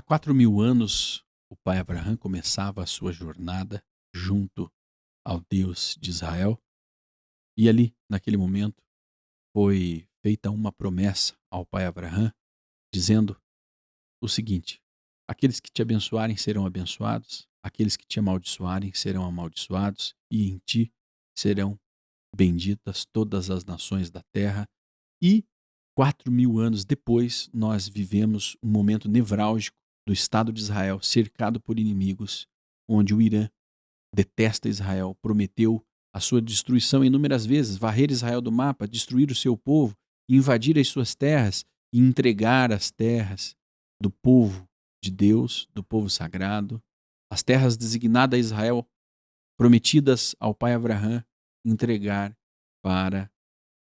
Há 4.000 anos, o pai Abraão começava a sua jornada junto ao Deus de Israel. E ali, naquele momento, foi feita uma promessa ao pai Abraão, dizendo o seguinte: aqueles que te abençoarem serão abençoados, aqueles que te amaldiçoarem serão amaldiçoados, e em ti serão benditas todas as nações da terra. E 4.000 anos depois, nós vivemos um momento nevrálgico do Estado de Israel, cercado por inimigos, onde o Irã detesta Israel, prometeu a sua destruição inúmeras vezes, varrer Israel do mapa, destruir o seu povo, invadir as suas terras e entregar as terras do povo de Deus, do povo sagrado, as terras designadas a Israel, prometidas ao pai Abraão, entregar para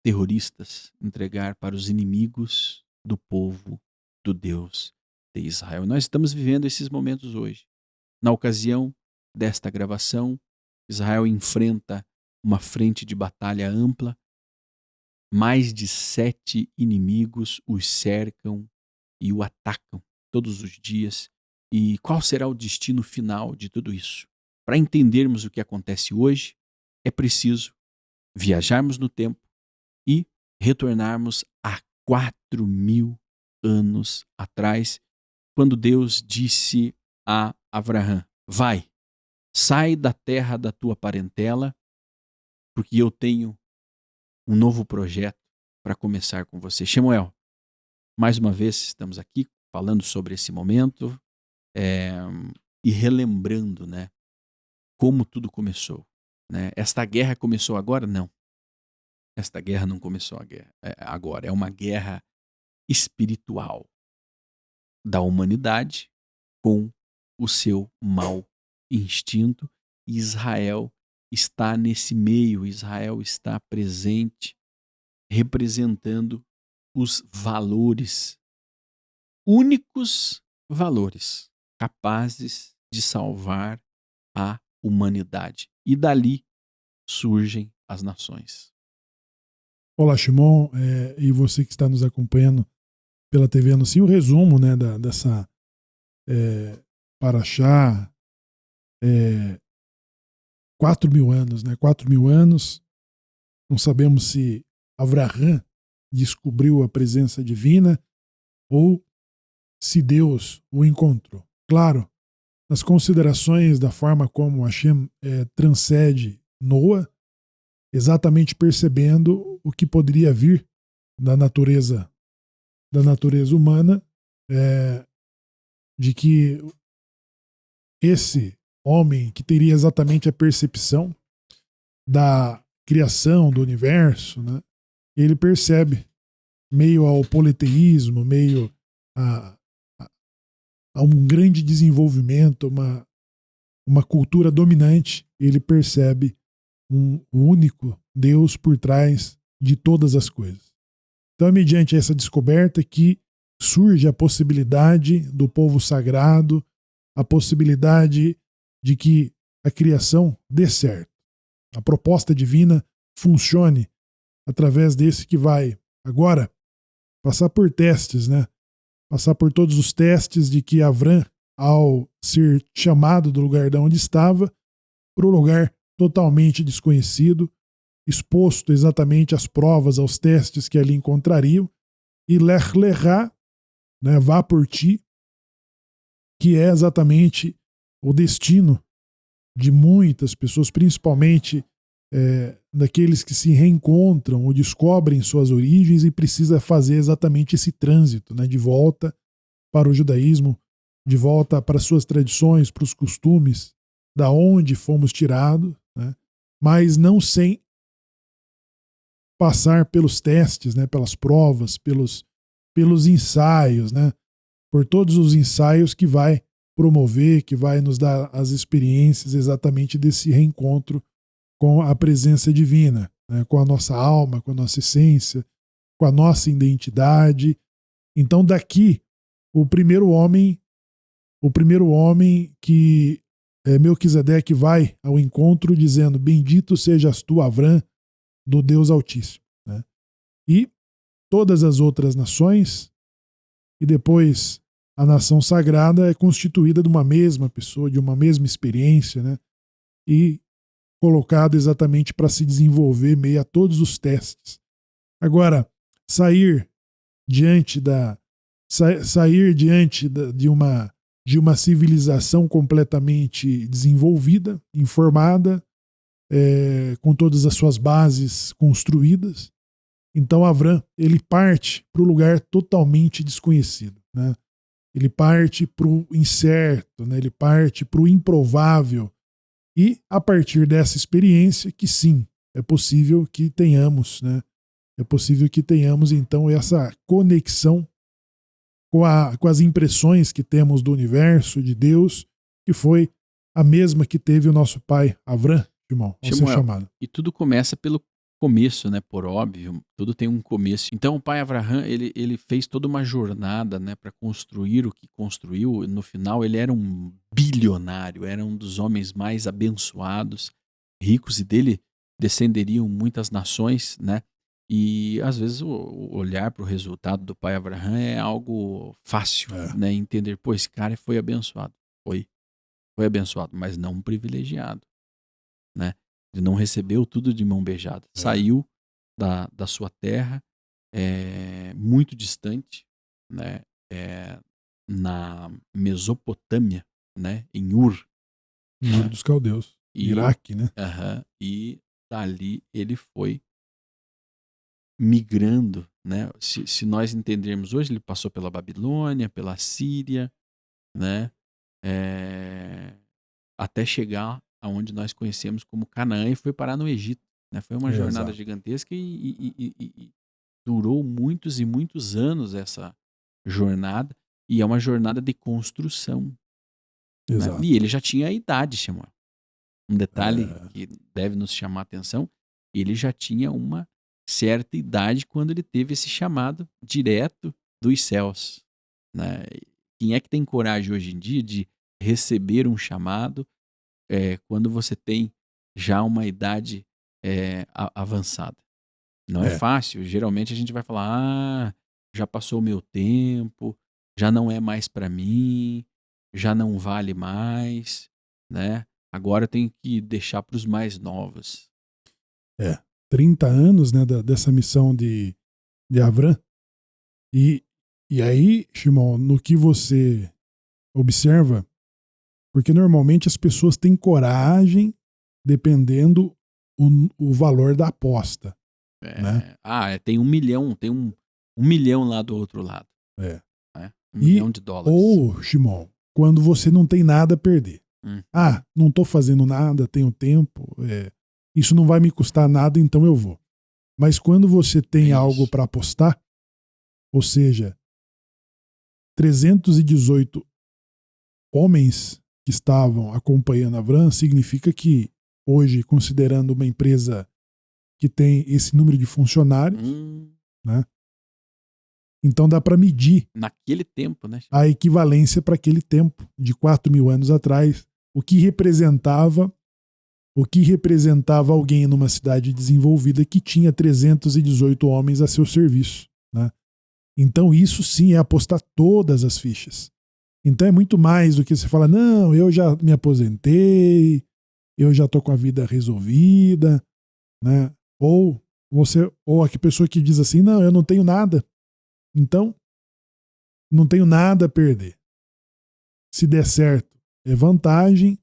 terroristas, entregar para os inimigos do povo do Deus de Israel. Nós estamos vivendo esses momentos hoje. Na ocasião desta gravação, Israel enfrenta uma frente de batalha ampla. Mais de 7 inimigos os cercam e o atacam todos os dias. E qual será o destino final de tudo isso? Para entendermos o que acontece hoje, é preciso viajarmos no tempo e retornarmos a 4.000 anos atrás, quando Deus disse a Abraão: vai, sai da terra da tua parentela, porque eu tenho um novo projeto para começar com você. Shemuel, mais uma vez estamos aqui falando sobre esse momento e relembrando, né, como tudo começou. Né? Esta guerra começou agora? Não. Esta guerra não começou agora. É uma guerra espiritual da humanidade com o seu mau instinto. E Israel está nesse meio, Israel está presente, representando os valores, únicos valores capazes de salvar a humanidade. E dali surgem as nações. Olá, Shimon, e você que está nos acompanhando pela TV Anuncia, o resumo, né, dessa Paraxá, 4.000 anos, né? 4.000 anos, não sabemos se Avraham descobriu a presença divina ou se Deus o encontrou. Claro, nas considerações da forma como Hashem transcende Noa, exatamente percebendo o que poderia vir da natureza humana, de que esse homem que teria exatamente a percepção da criação do universo, né, ele percebe, meio ao politeísmo, meio a um grande desenvolvimento, uma cultura dominante, ele percebe um único Deus por trás de todas as coisas. Então é mediante essa descoberta que surge a possibilidade do povo sagrado, a possibilidade de que a criação dê certo. A proposta divina funcione através desse que vai agora passar por testes, né? Passar por todos os testes de que Avram, ao ser chamado do lugar de onde estava, para um lugar totalmente desconhecido, exposto exatamente às provas, aos testes que ali encontrariam, e Lech Lechá, né, vá por ti, que é exatamente o destino de muitas pessoas, principalmente daqueles que se reencontram ou descobrem suas origens e precisa fazer exatamente esse trânsito, né, de volta para o judaísmo, de volta para suas tradições, para os costumes, da onde fomos tirados, né, mas não sem passar pelos testes, né, pelas provas, pelos ensaios, né, por todos os ensaios que vai promover, que vai nos dar as experiências exatamente desse reencontro com a presença divina, né, com a nossa alma, com a nossa essência, com a nossa identidade. Então daqui o primeiro homem que Melquisedeque vai ao encontro dizendo: bendito sejas tu, Avram, do Deus Altíssimo. Né? E todas as outras nações, e depois a nação sagrada é constituída de uma mesma pessoa, de uma mesma experiência, né? E colocada exatamente para se desenvolver meio a todos os testes. Agora, sair diante de uma civilização completamente desenvolvida, informada, com todas as suas bases construídas. Então Avram, ele parte para o lugar totalmente desconhecido, né? Ele parte para o incerto, né? Ele parte para o improvável. E a partir dessa experiência que sim, é possível que tenhamos, né? É possível que tenhamos então essa conexão com as impressões que temos do universo, de Deus, que foi a mesma que teve o nosso pai Avram, irmão, ao ser chamado. E tudo começa pelo começo, né? Por óbvio, tudo tem um começo. Então o pai Abraham, ele fez toda uma jornada, né, para construir o que construiu. No final ele era um bilionário, era um dos homens mais abençoados, ricos, e dele descenderiam muitas nações, né? E às vezes o olhar para o resultado do pai Abraham é algo fácil, né? Entender, pô, esse cara foi abençoado. Foi abençoado, mas não um privilegiado, né? Ele não recebeu tudo de mão beijada. Saiu da sua terra, muito distante, né? Na Mesopotâmia, né? Em Ur. Ur dos Caldeus. Iraque, né? E dali ele foi migrando, né? Se nós entendermos hoje, ele passou pela Babilônia, pela Síria, né? Até chegar aonde nós conhecemos como Canaã e foi parar no Egito, né? Foi uma jornada gigantesca e durou muitos e muitos anos essa jornada, e é uma jornada de construção. Né? E ele já tinha a idade, Samuel. Um detalhe que deve nos chamar a atenção, ele já tinha uma certa idade quando ele teve esse chamado direto dos céus. Né? Quem é que tem coragem hoje em dia de receber um chamado quando você tem já uma idade avançada? Não é fácil. Geralmente a gente vai falar, já passou o meu tempo, já não é mais para mim, já não vale mais, né? Agora eu tenho que deixar para os mais novos. 30 anos, né, dessa missão de Avram. E aí, Shimon, no que você observa, porque normalmente as pessoas têm coragem dependendo o valor da aposta. Né? Tem 1 milhão, tem um milhão lá do outro lado. Né? $1 milhão. Ou, Shimon, quando você não tem nada a perder. Não estou fazendo nada, tenho tempo, isso não vai me custar nada, então eu vou. Mas quando você tem algo para apostar, ou seja, 318 homens que estavam acompanhando a Avram, significa que hoje, considerando uma empresa que tem esse número de funcionários, né? Então dá para medir naquele tempo, né? A equivalência para aquele tempo de 4.000 anos atrás, o que representava alguém numa cidade desenvolvida que tinha 318 homens a seu serviço, né? Então isso sim é apostar todas as fichas. Então é muito mais do que você fala, não, eu já me aposentei, eu já tô com a vida resolvida, né? Ou a pessoa que diz assim, não, eu não tenho nada. Então, não tenho nada a perder. Se der certo, é vantagem.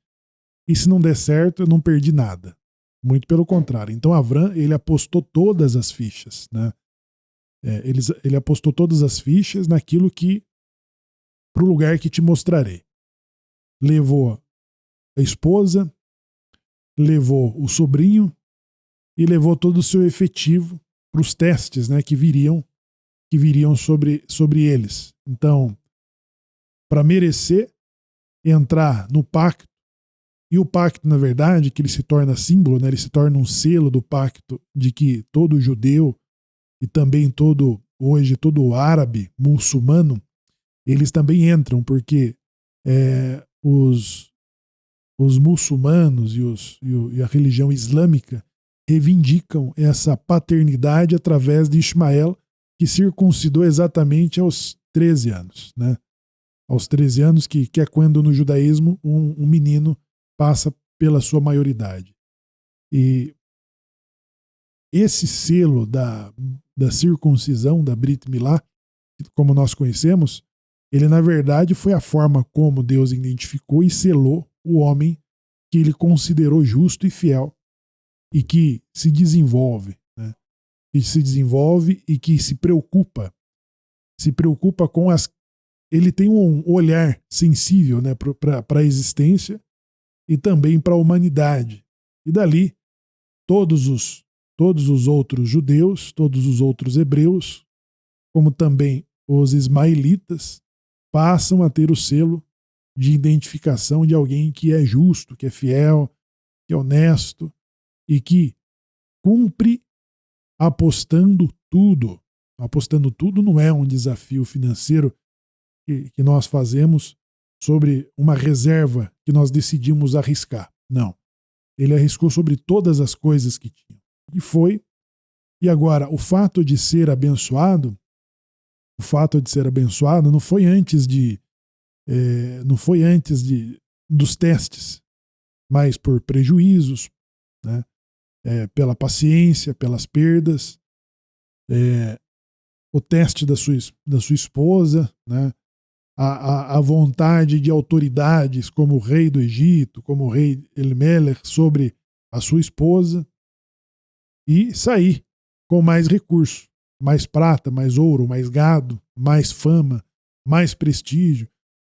E se não der certo, eu não perdi nada. Muito pelo contrário. Então, Avram, ele apostou todas as fichas. Né? Ele apostou todas as fichas naquilo que, para o lugar que te mostrarei. Levou a esposa, levou o sobrinho e levou todo o seu efetivo para os testes, né, que viriam sobre eles. Então, para merecer entrar no pacto, e o pacto, na verdade, que ele se torna símbolo, né, ele se torna um selo do pacto de que todo judeu e também todo árabe, muçulmano, eles também entram, porque os muçulmanos e a religião islâmica reivindicam essa paternidade através de Ismael, que circuncidou exatamente aos 13 anos. Né? aos 13 anos, que é quando no judaísmo um menino passa pela sua maioridade. E esse selo da circuncisão, da Brit Milá, como nós conhecemos, ele na verdade foi a forma como Deus identificou e selou o homem que ele considerou justo e fiel e que se desenvolve, né? Que se desenvolve e que se preocupa com as... Ele tem um olhar sensível, né, para a existência e também para a humanidade. E dali, todos os outros judeus, todos os outros hebreus, como também os ismaelitas, passam a ter o selo de identificação de alguém que é justo, que é fiel, que é honesto e que cumpre apostando tudo. Apostando tudo não é um desafio financeiro que nós fazemos sobre uma reserva que nós decidimos arriscar. Não. Ele arriscou sobre todas as coisas que tinha. E foi. E agora, o fato de ser abençoado não foi antes dos testes, mas por prejuízos, né? Pela paciência, pelas perdas, o teste da sua esposa, né? A vontade de autoridades como o rei do Egito, como o rei Elimelech sobre a sua esposa, e sair com mais recurso, mais prata, mais ouro, mais gado, mais fama, mais prestígio.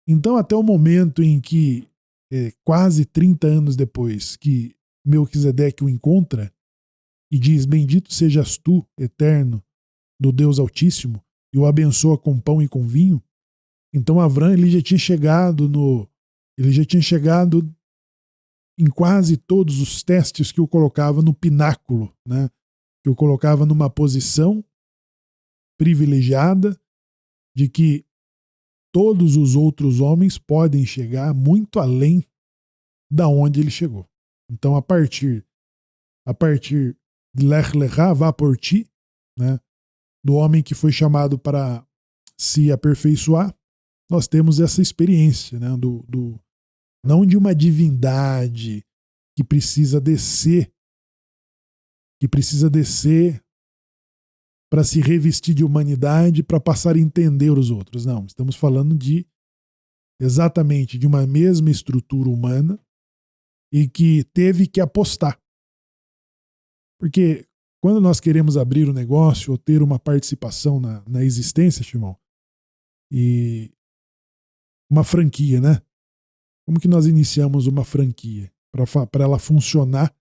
Então, até o momento em que, quase 30 anos depois, que Melquisedeque o encontra e diz: bendito sejas tu, eterno, do Deus Altíssimo, e o abençoa com pão e com vinho. Então Avram ele já tinha chegado em quase todos os testes que o colocava no pináculo, né? Que o colocava numa posição privilegiada de que todos os outros homens podem chegar muito além da onde ele chegou. Então a partir de Lech Lechá, vá por ti, né? Do homem que foi chamado para se aperfeiçoar, nós temos essa experiência, né? Não de uma divindade que precisa descer para se revestir de humanidade para passar a entender os outros. Não, estamos falando exatamente de uma mesma estrutura humana e que teve que apostar. Porque quando nós queremos abrir um negócio ou ter uma participação na existência, Shimon, e uma franquia, né? Como que nós iniciamos uma franquia para ela funcionar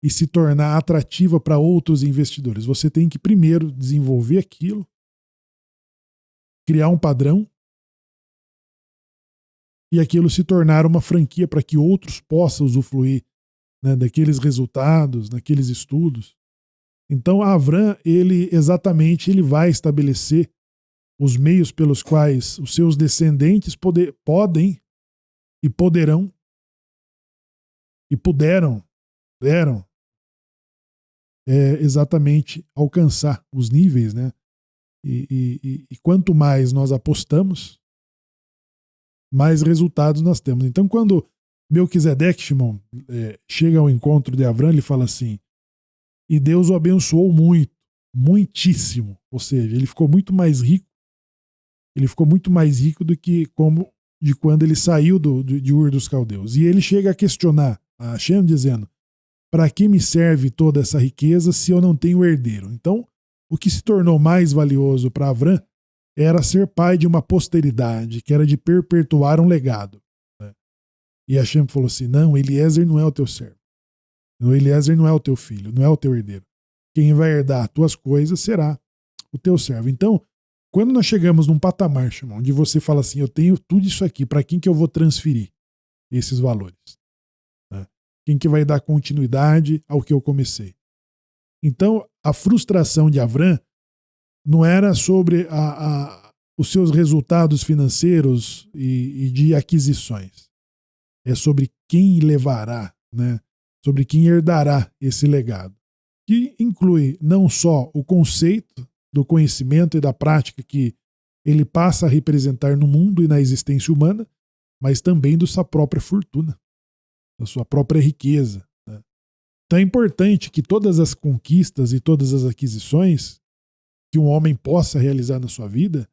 e se tornar atrativa para outros investidores? Você tem que primeiro desenvolver aquilo, criar um padrão e aquilo se tornar uma franquia para que outros possam usufruir, né, daqueles resultados, daqueles estudos. Então, Avram, ele vai estabelecer os meios pelos quais os seus descendentes podem e poderão e puderam exatamente alcançar os níveis, né? E quanto mais nós apostamos, mais resultados nós temos. Então, quando Melquisedeque, Shimon, chega ao encontro de Avram, ele fala assim: e Deus o abençoou muito, muitíssimo. Ou seja, ele ficou muito mais rico. Ele ficou muito mais rico do que de quando ele saiu de Ur dos Caldeus. E ele chega a questionar a Hashem, dizendo: para que me serve toda essa riqueza se eu não tenho herdeiro? Então, o que se tornou mais valioso para Avram era ser pai de uma posteridade, que era de perpetuar um legado, né? E Hashem falou assim: não, Eliezer não é o teu servo. O Eliezer não é o teu filho, não é o teu herdeiro. Quem vai herdar as tuas coisas será o teu servo. Então, quando nós chegamos num patamar, Shimon, onde você fala assim: eu tenho tudo isso aqui, para quem que eu vou transferir esses valores? Né? Quem que vai dar continuidade ao que eu comecei? Então, a frustração de Avram não era sobre os seus resultados financeiros e de aquisições. É sobre quem levará, né? Sobre quem herdará esse legado, que inclui não só o conceito do conhecimento e da prática que ele passa a representar no mundo e na existência humana, mas também da sua própria fortuna, da sua própria riqueza. Né? Então é importante que todas as conquistas e todas as aquisições que um homem possa realizar na sua vida,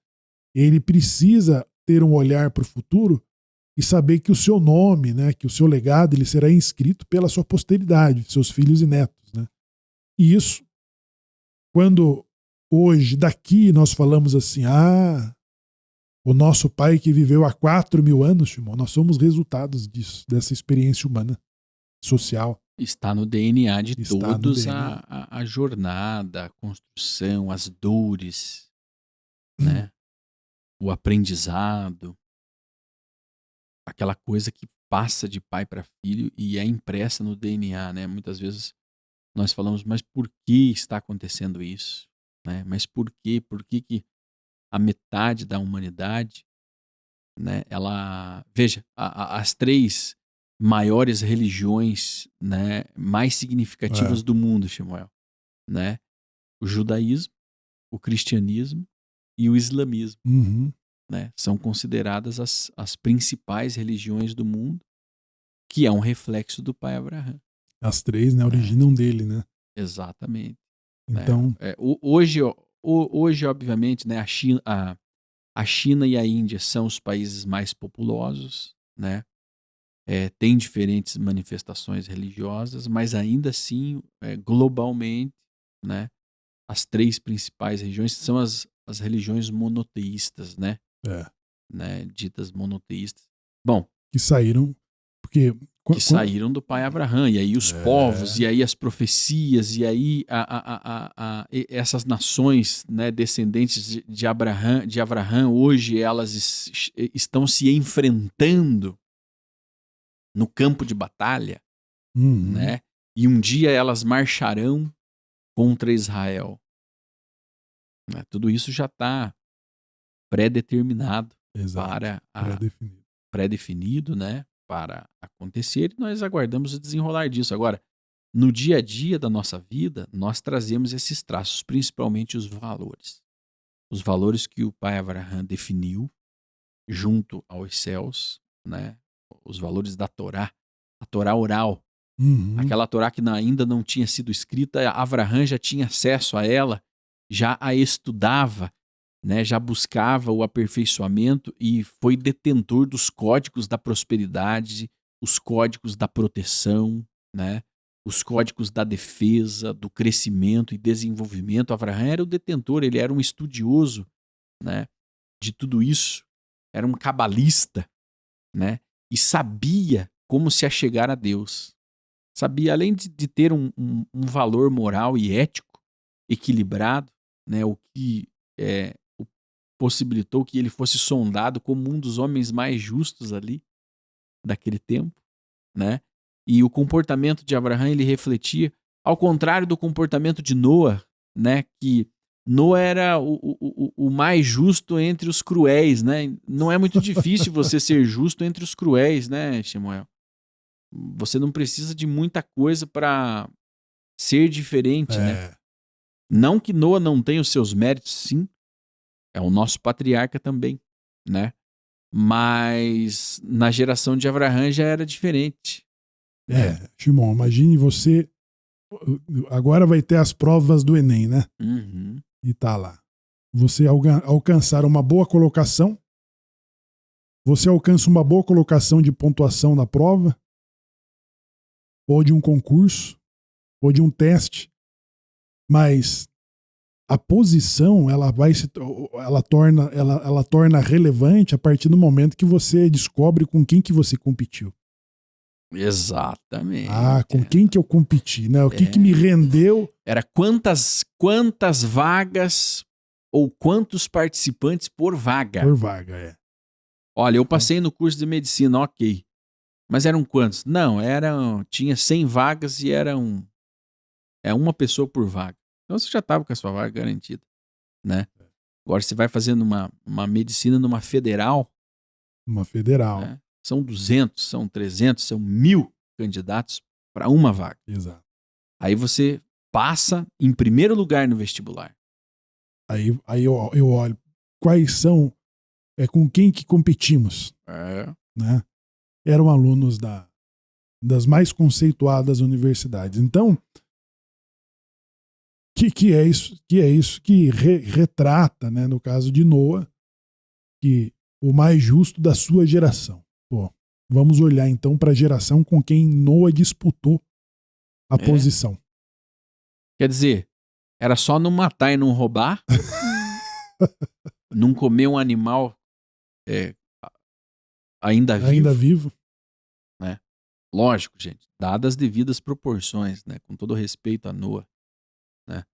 ele precisa ter um olhar para o futuro e saber que o seu nome, né, que o seu legado, ele será inscrito pela sua posteridade, seus filhos e netos. Né? E isso, quando hoje, daqui, nós falamos assim, o nosso pai que viveu há 4.000 anos, Shimon, nós somos resultados disso, dessa experiência humana, social. Está no DNA de Está no todos DNA. a jornada, a construção, as dores, né? O aprendizado, aquela coisa que passa de pai para filho e é impressa no DNA, né? Muitas vezes nós falamos, mas por que está acontecendo isso? Né? Mas por quê? Por que que a metade da humanidade, né? Ela, veja, as 3 maiores religiões, né, mais significativas do mundo, Samuel, né? O judaísmo, o cristianismo e o islamismo, Uhum. né? São consideradas as principais religiões do mundo, que é um reflexo do pai Abraão. As 3, né, originam dele, né? Exatamente. Então, Né? Hoje, obviamente, né, a China e a Índia são os países mais populosos, né? Tem diferentes manifestações religiosas, mas ainda assim, globalmente, né, as 3 principais religiões são as religiões monoteístas, né? Né? Ditas monoteístas. Bom, que saíram, porque... que saíram do pai Abraão, e aí os povos, e aí as profecias, e aí essas nações, né, descendentes de Abraão, hoje elas estão se enfrentando no campo de batalha, né? E um dia elas marcharão contra Israel. Né? Tudo isso já está pré-determinado, pré-definido, né? Para acontecer, e nós aguardamos o desenrolar disso. Agora, no dia a dia da nossa vida, nós trazemos esses traços, principalmente os valores. Os valores que o pai Abraão definiu junto aos céus, né? Os valores da Torá, a Torá oral. Aquela Torá que ainda não tinha sido escrita, Abraão já tinha acesso a ela, já a estudava, né, já buscava o aperfeiçoamento e foi detentor dos códigos da prosperidade, os códigos da proteção, né, os códigos da defesa, do crescimento e desenvolvimento. Abraão era o detentor, ele era um estudioso, né, de tudo isso, era um cabalista, né, e sabia como se achegar a Deus. Sabia, além de ter um valor moral e ético equilibrado, né, o que possibilitou que ele fosse sondado como um dos homens mais justos ali daquele tempo, né? E o comportamento de Abraão, ele refletia, ao contrário do comportamento de Noa, né, que Noa era o mais justo entre os cruéis, né? Não é muito difícil você ser justo entre os cruéis, né, Samuel? Você não precisa de muita coisa para ser diferente, né? Não que Noa não tenha os seus méritos, sim. É o nosso patriarca também, né? Mas na geração de Abraão já era diferente. Shimon, imagine você... Agora vai ter as provas do Enem, né? Uhum. E tá lá. Você alcançar uma boa colocação, você alcança uma boa colocação de pontuação na prova, ou de um concurso, ou de um teste, mas a posição ela torna relevante a partir do momento que você descobre com quem que você competiu. Exatamente. Com quem que eu competi, né? O que me rendeu? Era quantas vagas ou quantos participantes por vaga? Por vaga, Olha, eu passei no curso de medicina, ok. Mas eram quantos? Não, tinha 100 vagas e uma pessoa por vaga. Então você já estava com a sua vaga garantida, né? Agora você vai fazendo uma medicina numa federal. Uma federal. Né? São 200, são 300, são 1.000 candidatos para uma vaga. Exato. Aí você passa em primeiro lugar no vestibular. Aí eu olho, quais são, com quem que competimos, né? Eram alunos das mais conceituadas universidades. Então, que é isso que retrata, né, no caso de Noa, que o mais justo da sua geração. Pô, vamos olhar então para a geração com quem Noa disputou a posição. Quer dizer, era só não matar e não roubar, não comer um animal ainda vivo. Né? Lógico, gente, dadas as devidas proporções, né? Com todo respeito a Noa, né?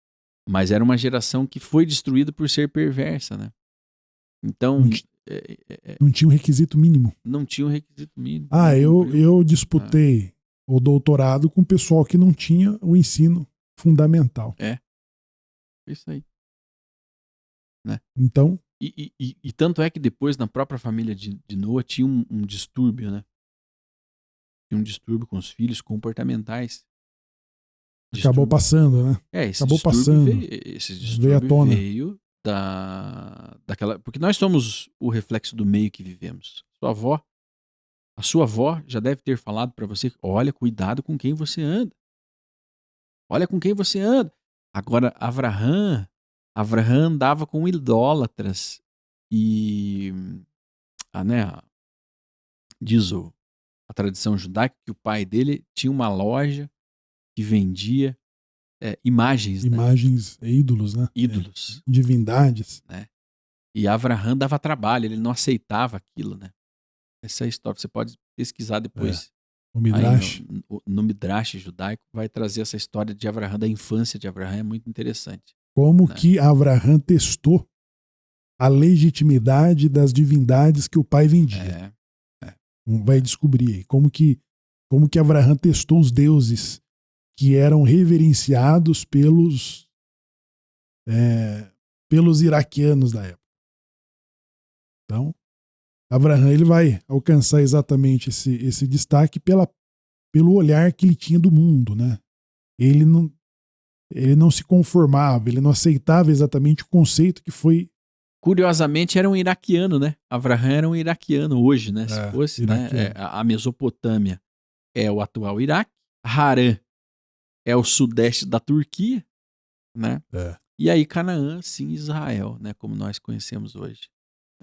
Mas era uma geração que foi destruída por ser perversa, né? Então... Não tinha um requisito mínimo. Não tinha um requisito mínimo. Eu disputei o doutorado com o pessoal que não tinha o ensino fundamental. Isso aí. Né? Então... E tanto é que depois, na própria família de Noa, tinha um distúrbio, né? Tinha um distúrbio com os filhos comportamentais. Acabou passando, né? Esse distúrbio veio à tona. Veio daquela... Porque nós somos o reflexo do meio que vivemos. A sua avó já deve ter falado para você, olha, cuidado com quem você anda. Olha com quem você anda. Agora, Avraham andava com idólatras e diz a tradição judaica que o pai dele tinha uma loja que vendia imagens. Imagens, né? ídolos, né? Ídolos. Divindades. Né? E Avraham dava trabalho, ele não aceitava aquilo, né? Essa história, você pode pesquisar depois. O Midrash. No Midrash judaico vai trazer essa história de Avraham, da infância de Avraham, é muito interessante. Como que Avraham testou a legitimidade das divindades que o pai vendia. Vai descobrir aí como que Avraham testou os deuses que eram reverenciados pelos iraquianos da época. Então, Avraham ele vai alcançar exatamente esse destaque pelo olhar que ele tinha do mundo, né? Ele não se conformava, ele não aceitava exatamente o conceito que foi... Curiosamente, era um iraquiano, né? Avraham era um iraquiano hoje, né? Se fosse, né? A Mesopotâmia é o atual Iraque, Harã é o sudeste da Turquia, né? E aí Canaã, sim, Israel, né? Como nós conhecemos hoje.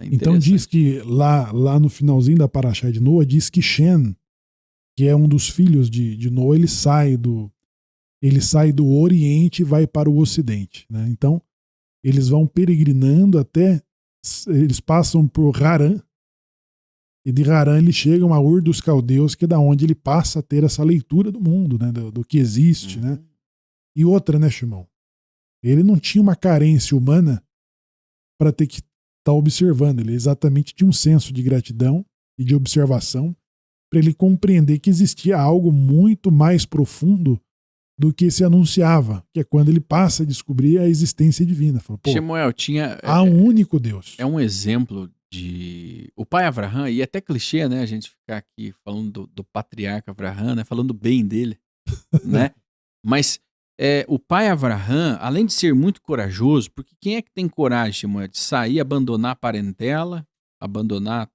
Então diz que lá no finalzinho da Parashá de Noa, diz que Shem, que é um dos filhos de Noa, ele sai do Oriente e vai para o Ocidente, né? Então eles vão peregrinando eles passam por Harã, e de Harã eles chegam a Ur dos Caldeus, que é da onde ele passa a ter essa leitura do mundo, né? Do que existe, né? E outra, né, Shimon? Ele não tinha uma carência humana para ter que estar observando, ele exatamente tinha um senso de gratidão e de observação para ele compreender que existia algo muito mais profundo do que se anunciava, que é quando ele passa a descobrir a existência divina. Fala, Shemuel há um único Deus. É um exemplo de... O pai Avraham, e é até clichê, né, a gente ficar aqui falando do patriarca Avraham, né, falando bem dele, né? Mas o pai Avraham, além de ser muito corajoso, porque quem é que tem coragem, Shemuel, de sair, abandonar a parentela, abandonar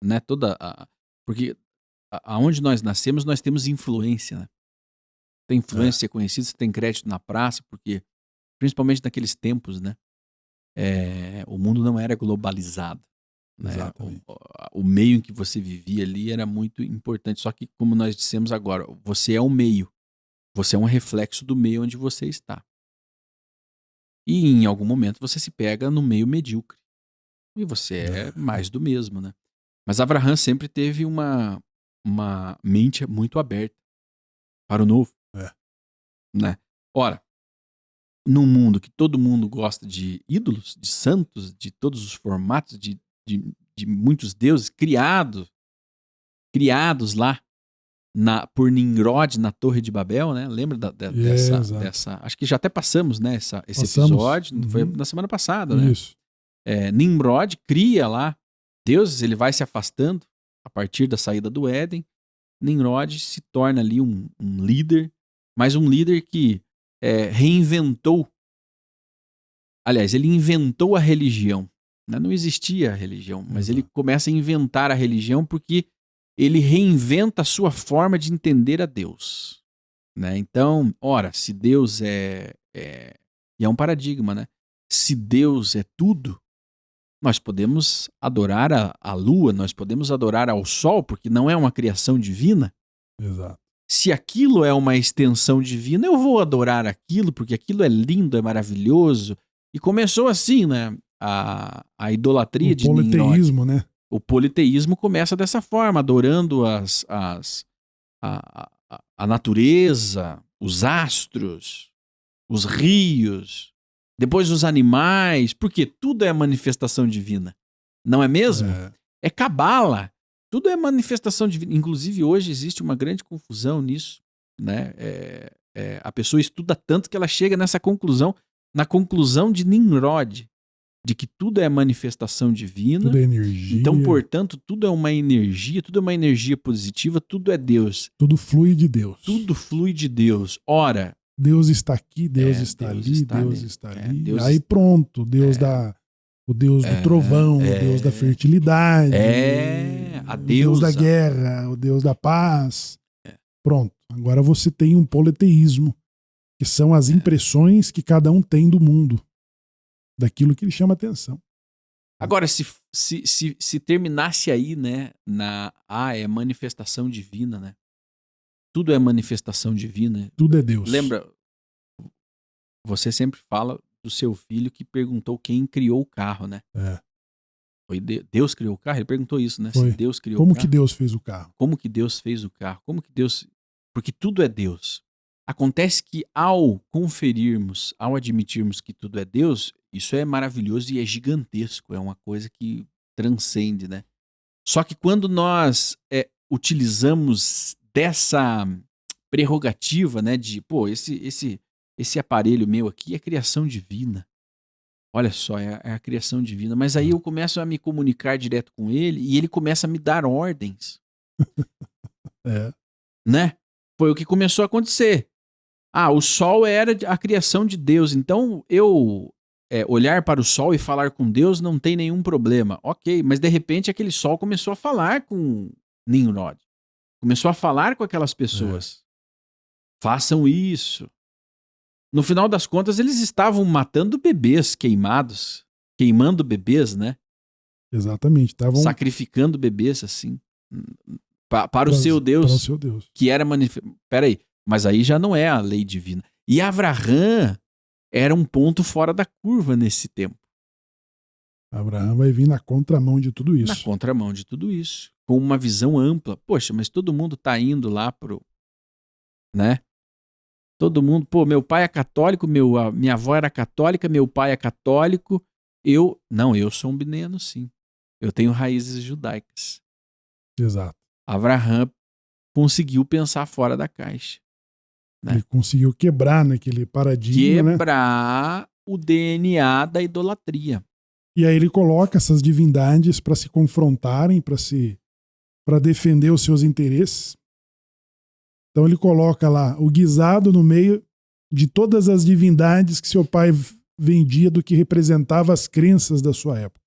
né, toda a... Porque aonde nós nascemos, nós temos influência, né? Tem influência, ser conhecido, você tem crédito na praça, porque, principalmente naqueles tempos, né? O mundo não era globalizado. Né? O meio em que você vivia ali era muito importante. Só que, como nós dissemos agora, você é um meio. Você é um reflexo do meio onde você está. E em algum momento você se pega no meio medíocre. E você é mais do mesmo, né? Mas Avraham sempre teve uma mente muito aberta para o novo. Né? Ora, num mundo que todo mundo gosta de ídolos, de santos, de todos os formatos, de muitos deuses criados lá por Nimrod na Torre de Babel, né? Lembra dessa? Acho que já até passamos, né? Esse episódio, foi na semana passada, né? Isso. Nimrod cria lá deuses, ele vai se afastando a partir da saída do Éden. Nimrod se torna ali um líder, mas um líder que reinventou Aliás, ele inventou a religião. Né? Não existia a religião, mas ele começa a inventar a religião porque ele reinventa a sua forma de entender a Deus. Né? Então, ora, se Deus e é um paradigma, né? Se Deus é tudo, nós podemos adorar a lua, nós podemos adorar ao sol, porque não é uma criação divina. Exato. Se aquilo é uma extensão divina, eu vou adorar aquilo, porque aquilo é lindo, é maravilhoso. E começou assim, né? A idolatria de Nimrod. O politeísmo, né? O politeísmo começa dessa forma, adorando a natureza, os astros, os rios, depois os animais, porque tudo é manifestação divina. Não é mesmo? É cabala. Tudo é manifestação divina. Inclusive, hoje existe uma grande confusão nisso. Né? A pessoa estuda tanto que ela chega nessa conclusão, na conclusão de Nimrod, de que tudo é manifestação divina. Tudo é energia. Então, portanto, tudo é uma energia positiva, tudo é Deus. Tudo flui de Deus. Tudo flui de Deus. Ora, Deus está aqui, Deus está ali, Deus está ali. Deus aí pronto, Deus o Deus do trovão, o Deus da fertilidade, a o Deus da guerra, o Deus da paz. Pronto, agora você tem um politeísmo, que são as impressões que cada um tem do mundo, daquilo que lhe chama atenção. Agora, se terminasse aí, né, é manifestação divina, né? Tudo é manifestação divina. Tudo é Deus. Lembra, você sempre fala do seu filho que perguntou quem criou o carro, né? Foi Deus criou o carro? Ele perguntou isso, né? Foi. Se Deus criou Como o carro. que Deus fez o carro? Como que Deus fez o carro? Como que Deus... Porque tudo é Deus. Acontece que ao admitirmos que tudo é Deus, isso é maravilhoso e é gigantesco, é uma coisa que transcende, né? Só que quando nós utilizamos dessa prerrogativa, né, de, pô, esse aparelho meu aqui é criação divina. Olha só, é a criação divina. Mas aí eu começo a me comunicar direto com ele e ele começa a me dar ordens. Né? Foi o que começou a acontecer. O sol era a criação de Deus, então eu olhar para o sol e falar com Deus não tem nenhum problema. Ok, mas de repente aquele sol começou a falar com Nimrod. Começou a falar com aquelas pessoas. Façam isso. No final das contas, eles estavam matando bebês queimados. Queimando bebês, né? Exatamente. Sacrificando bebês, assim. Para o seu Deus. Para o seu Deus. Que era Peraí, mas aí já não é a lei divina. E Abraham era um ponto fora da curva nesse tempo. Abraão vai vir na contramão de tudo isso. Na contramão de tudo isso. Com uma visão ampla. Poxa, mas todo mundo tá indo lá pro... Né? Todo mundo... Pô, meu pai é católico, minha avó era católica, meu pai é católico. Não, eu sou um menino, sim. Eu tenho raízes judaicas. Exato. Abraham conseguiu pensar fora da caixa. Né? Ele conseguiu quebrar naquele paradigma, quebrar o DNA da idolatria. E aí ele coloca essas divindades para se confrontarem, para defender os seus interesses. Então ele coloca lá o guisado no meio de todas as divindades que seu pai vendia do que representava as crenças da sua época.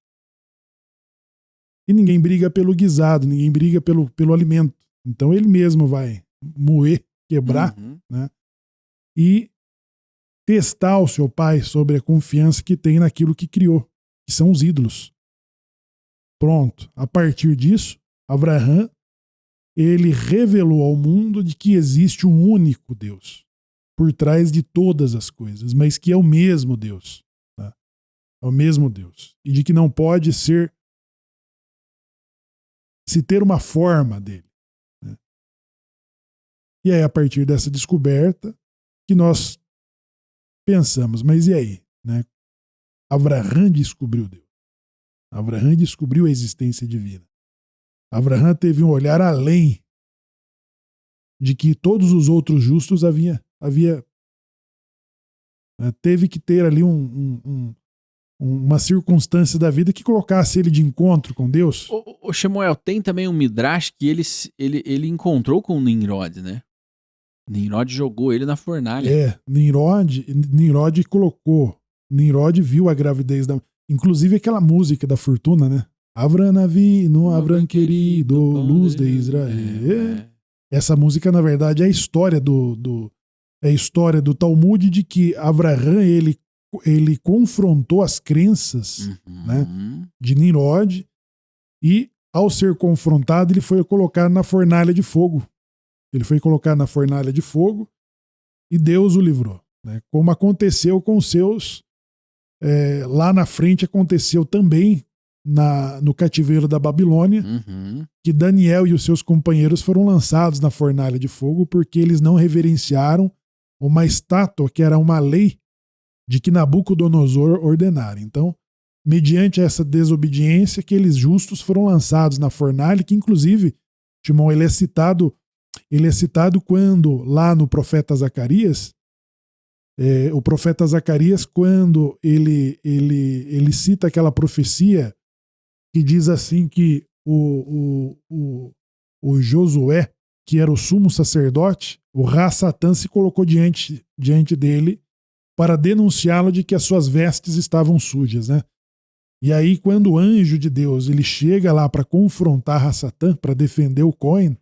E ninguém briga pelo guisado, ninguém briga pelo alimento. Então ele mesmo vai moer, quebrar, né? E testar o seu pai sobre a confiança que tem naquilo que criou, que são os ídolos. Pronto. A partir disso, Abraham, ele revelou ao mundo de que existe um único Deus por trás de todas as coisas, mas que é o mesmo Deus. Tá? É o mesmo Deus. E de que não pode se ter uma forma dele. Né? E aí, a partir dessa descoberta, que nós pensamos, mas e aí? Né? Abraham descobriu Deus. Abraham descobriu a existência divina. Abraham teve um olhar além de que todos os outros justos teve que ter ali uma circunstância da vida que colocasse ele de encontro com Deus. O Shemuel, tem também um Midrash que ele encontrou com Nimrod, né? Nimrod jogou ele na fornalha. Nimrod colocou Nimrod viu a gravidez da... Inclusive aquela música da Fortuna, né? Avram Avinu, Avram querido, luz de Israel. Essa música, na verdade, é a história é a história do Talmud de que Avraham, ele confrontou as crenças, né, de Nimrod, e ao ser confrontado, ele foi colocado na fornalha de fogo. Ele foi colocado na fornalha de fogo e Deus o livrou, né? Como aconteceu com os seus, lá na frente aconteceu também no cativeiro da Babilônia, que Daniel e os seus companheiros foram lançados na fornalha de fogo porque eles não reverenciaram uma estátua que era uma lei de que Nabucodonosor ordenara. Então, mediante essa desobediência, aqueles justos foram lançados na fornalha, que inclusive, Timão, ele é citado quando, lá no profeta Zacarias, o profeta Zacarias, quando ele cita aquela profecia que diz assim que o Josué, que era o sumo sacerdote, o Ra-Satã se colocou diante dele para denunciá-lo de que as suas vestes estavam sujas, né? E aí, quando o anjo de Deus ele chega lá para confrontar Ra-Satã, para defender o Cohen,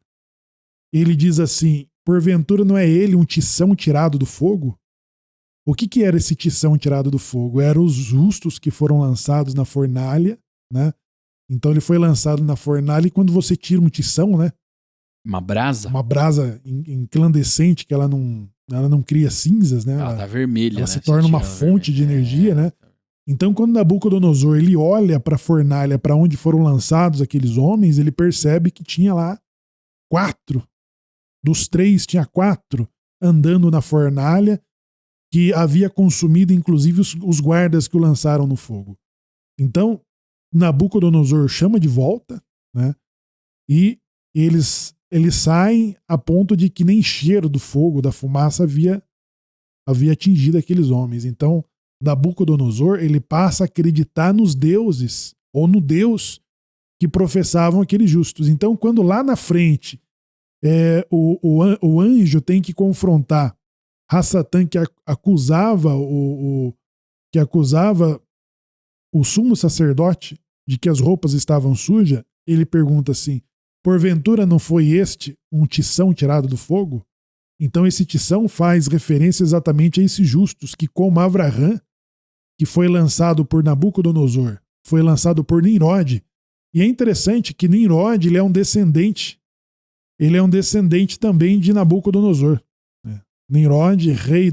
ele diz assim: porventura não é ele um tição tirado do fogo? O que era esse tição tirado do fogo? Eram os justos que foram lançados na fornalha, né? Então ele foi lançado na fornalha e quando você tira um tição, né? Uma brasa incandescente, que ela não cria cinzas, né? Ela tá vermelha, ela né? se torna uma fonte de energia, né? Então, quando Nabucodonosor ele olha para a fornalha, para onde foram lançados aqueles homens, ele percebe que tinha lá 4. Dos 3, tinha 4 andando na fornalha, que havia consumido, inclusive, os guardas que o lançaram no fogo. Então, Nabucodonosor chama de volta, né? E eles saem a ponto de que nem cheiro do fogo, da fumaça, havia atingido aqueles homens. Então, Nabucodonosor ele passa a acreditar nos deuses, ou no Deus que professavam aqueles justos. Então, quando lá na frente o anjo tem que confrontar Ra-Satã, que acusava o sumo sacerdote de que as roupas estavam sujas, ele pergunta assim: porventura não foi este um tição tirado do fogo? Então esse tição faz referência exatamente a esses justos que, como Avraham, que foi lançado por Nabucodonosor, foi lançado por Nimrod. E é interessante que Nimrod ele é um descendente também de Nabucodonosor. Nimrod, rei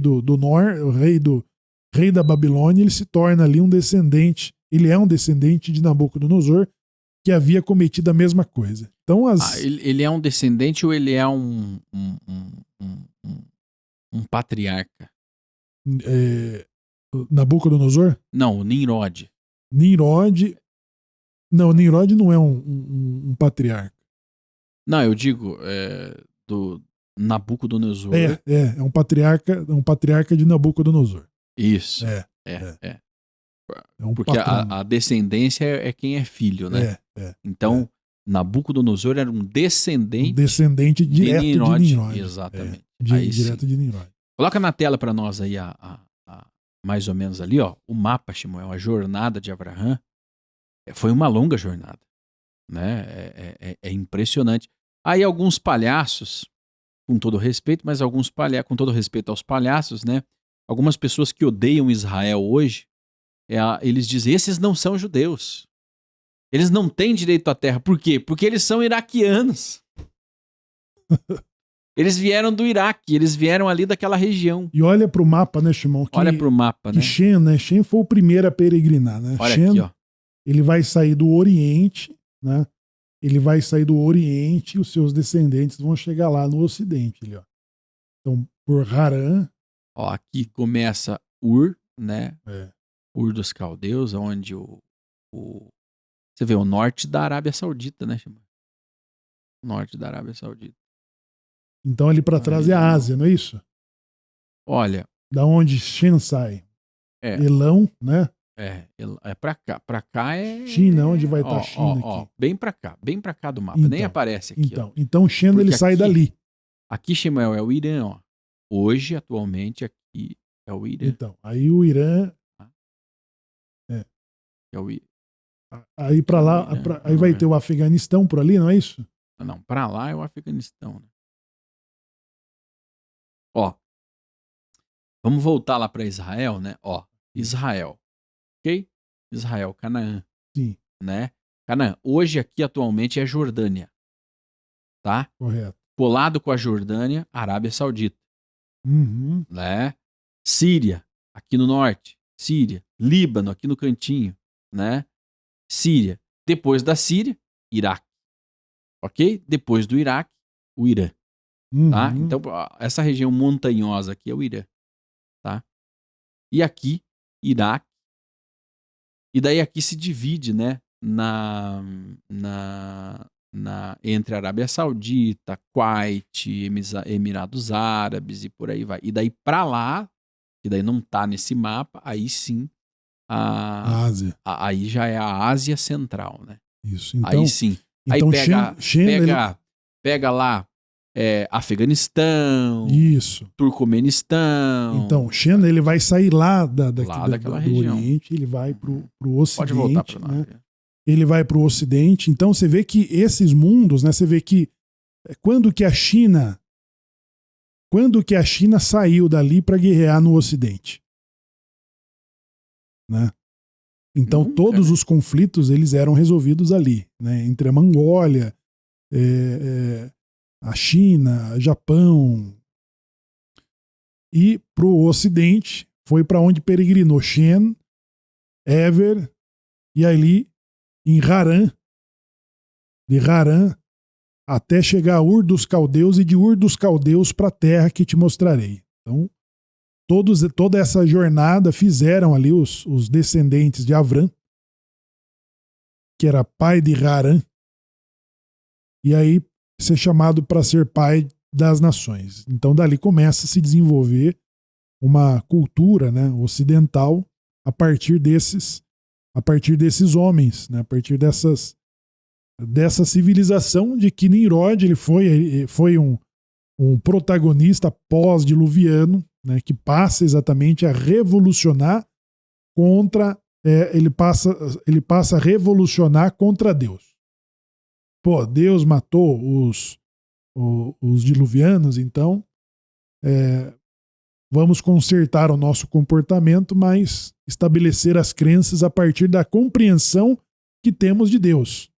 rei da Babilônia, ele se torna ali um descendente. Ele é um descendente de Nabucodonosor, que havia cometido a mesma coisa. Então, ele é um descendente ou ele é um patriarca? Nabucodonosor? Não, Nimrod. Não, Nimrod não é um patriarca. Não, eu digo do Nabucodonosor. É um patriarca de Nabucodonosor. Isso. Porque a descendência é quem é filho, né? Então, Nabucodonosor era um descendente direto de Nimrod. Exatamente. Direto de Nimrod. Coloca na tela para nós aí mais ou menos ali, ó, o mapa, Shmuel, a jornada de Avraham. Foi uma longa jornada, né? É impressionante. Aí alguns palhaços, com todo respeito, mas com todo respeito aos palhaços, né? Algumas pessoas que odeiam Israel hoje, eles dizem: esses não são judeus. Eles não têm direito à terra. Por quê? Porque eles são iraquianos. Eles vieram do Iraque, eles vieram ali daquela região. E olha pro mapa, né, Shimon? Olha pro mapa, né? Shem foi o primeiro a peregrinar, né? Olha aqui, ó. Ele vai sair do Oriente, né? Ele vai sair do Oriente e os seus descendentes vão chegar lá no Ocidente, ali, ó. Então, por Harã. Ó, aqui começa Ur, né? Ur dos Caldeus, onde você vê o norte da Arábia Saudita, né, Shimon? Norte da Arábia Saudita. Então ali para trás é a Ásia, não é isso? Olha. Da onde Shem sai. Elão, né? É pra cá. Pra cá é... China, onde vai estar China aqui? Ó, bem pra cá do mapa. Então, nem aparece aqui. Então Shem ele sai dali. Aqui, Shmuel, é o Irã, ó. Hoje, atualmente, aqui é o Irã. Então, aí o Irã que é o Aí para lá, aí vai ter o Afeganistão por ali, não é isso? Não, para lá é o Afeganistão. Né? Ó, vamos voltar lá para Israel, né? Ó, Israel, ok? Israel, Canaã. Sim. Né? Canaã, hoje aqui atualmente é Jordânia, tá? Correto. Colado com a Jordânia, Arábia Saudita. Uhum. Né? Síria, aqui no norte. Síria. Líbano, aqui no cantinho. Né? Síria. Depois da Síria, Iraque. Ok? Depois do Iraque, o Irã. Uhum. Tá? Então, essa região montanhosa aqui é o Irã. Tá? E aqui, Iraque. E daí aqui se divide, né? Entre Arábia Saudita, Kuwait, Emirados Árabes e por aí vai. E daí pra lá, que daí não tá nesse mapa, aí sim A Ásia. Aí já é a Ásia Central, né? Isso. Então, aí sim. Então Aí pega lá Afeganistão, isso. Turcomenistão. Então, Shem, ele vai sair lá daquela do região. Oriente, ele vai pro Ocidente. Pode voltar para nós. Né? Ele vai pro Ocidente. Então, você vê que esses mundos, né? Você vê que quando que a China saiu dali para guerrear no Ocidente, né? Então, todos os conflitos eles eram resolvidos ali, né? Entre a Mongólia, a China, Japão. E pro Ocidente foi para onde peregrinou Shem, Ever e ali em Harã. De Harã até chegar a Ur dos Caldeus e de Ur dos Caldeus para a terra que te mostrarei. Então, toda essa jornada fizeram ali os descendentes de Avram, que era pai de Harã, e aí ser chamado para ser pai das nações. Então, dali começa a se desenvolver uma cultura, né, ocidental a partir desses homens, né, a partir dessa civilização de que Nimrod ele foi um protagonista pós-diluviano, né, que passa exatamente a revolucionar contra ele passa a revolucionar contra Deus. Pô, Deus matou os diluvianos, então vamos consertar o nosso comportamento, mas estabelecer as crenças a partir da compreensão que temos de Deus.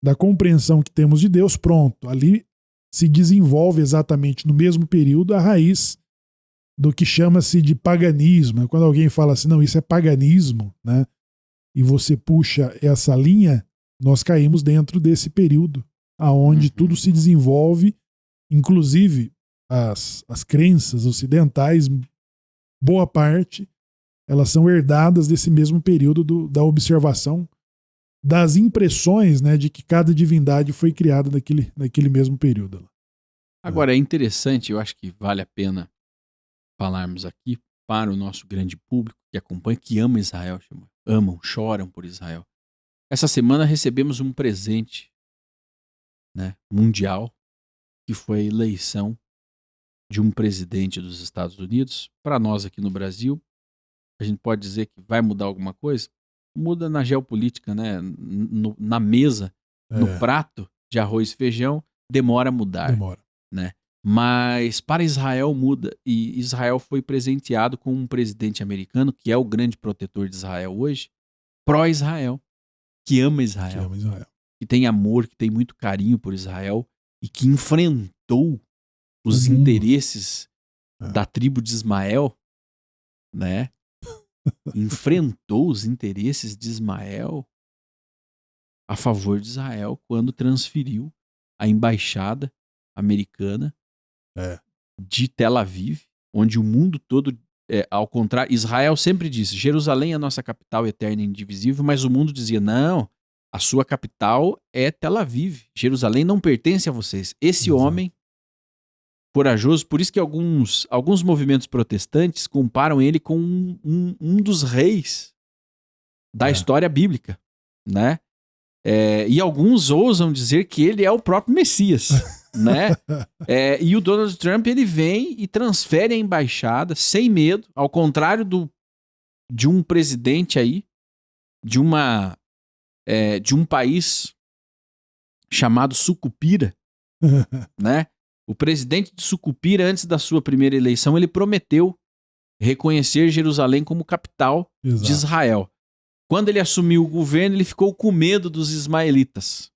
Da compreensão que temos de Deus, pronto. Ali se desenvolve exatamente no mesmo período a raiz do que chama-se de paganismo. Quando alguém fala assim, não, isso é paganismo, né? E você puxa essa linha, nós caímos dentro desse período aonde tudo se desenvolve, inclusive as crenças ocidentais, boa parte, elas são herdadas desse mesmo período da observação das impressões, né, de que cada divindade foi criada naquele mesmo período. Agora, é interessante, eu acho que vale a pena falarmos aqui para o nosso grande público que acompanha, que ama Israel, amam, choram por Israel. Essa semana recebemos um presente, né, mundial, que foi a eleição de um presidente dos Estados Unidos. Para nós aqui no Brasil, a gente pode dizer que vai mudar alguma coisa? Muda na geopolítica, né? Na mesa, no prato de arroz e feijão, demora a mudar. Demora. Né? Mas para Israel muda. E Israel foi presenteado com um presidente americano, que é o grande protetor de Israel hoje, pró-Israel, que ama Israel. Que tem amor, que tem muito carinho por Israel e que enfrentou os interesses da tribo de Ismael, né? Enfrentou os interesses de Ismael a favor de Israel quando transferiu a embaixada americana de Tel Aviv, onde o mundo todo, ao contrário, Israel sempre disse, Jerusalém é a nossa capital eterna e indivisível, mas o mundo dizia, não, a sua capital é Tel Aviv, Jerusalém não pertence a vocês. Esse homem corajoso, por isso que alguns movimentos protestantes comparam ele com um dos reis da história bíblica, né? E alguns ousam dizer que ele é o próprio Messias, né? E o Donald Trump, ele vem e transfere a embaixada sem medo, ao contrário de um presidente aí, de um país chamado Sucupira, né? O presidente de Sucupira, antes da sua primeira eleição, ele prometeu reconhecer Jerusalém como capital de Israel. Quando ele assumiu o governo, ele ficou com medo dos ismaelitas.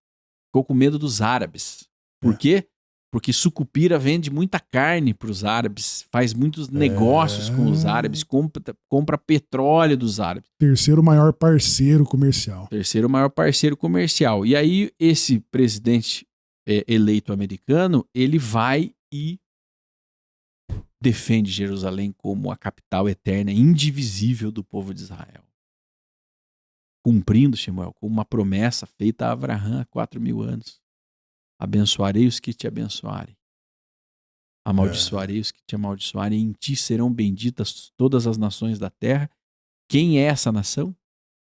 Ficou com medo dos árabes. Por quê? Porque Sucupira vende muita carne para os árabes, faz muitos negócios com os árabes, compra petróleo dos árabes. Terceiro maior parceiro comercial. Terceiro maior parceiro comercial. E aí esse presidente eleito americano, ele vai e defende Jerusalém como a capital eterna, indivisível do povo de Israel. Cumprindo, Shemuel, com uma promessa feita a Abraão há 4.000 anos. Abençoarei os que te abençoarem. Amaldiçoarei os que te amaldiçoarem. Em ti serão benditas todas as nações da terra. Quem é essa nação?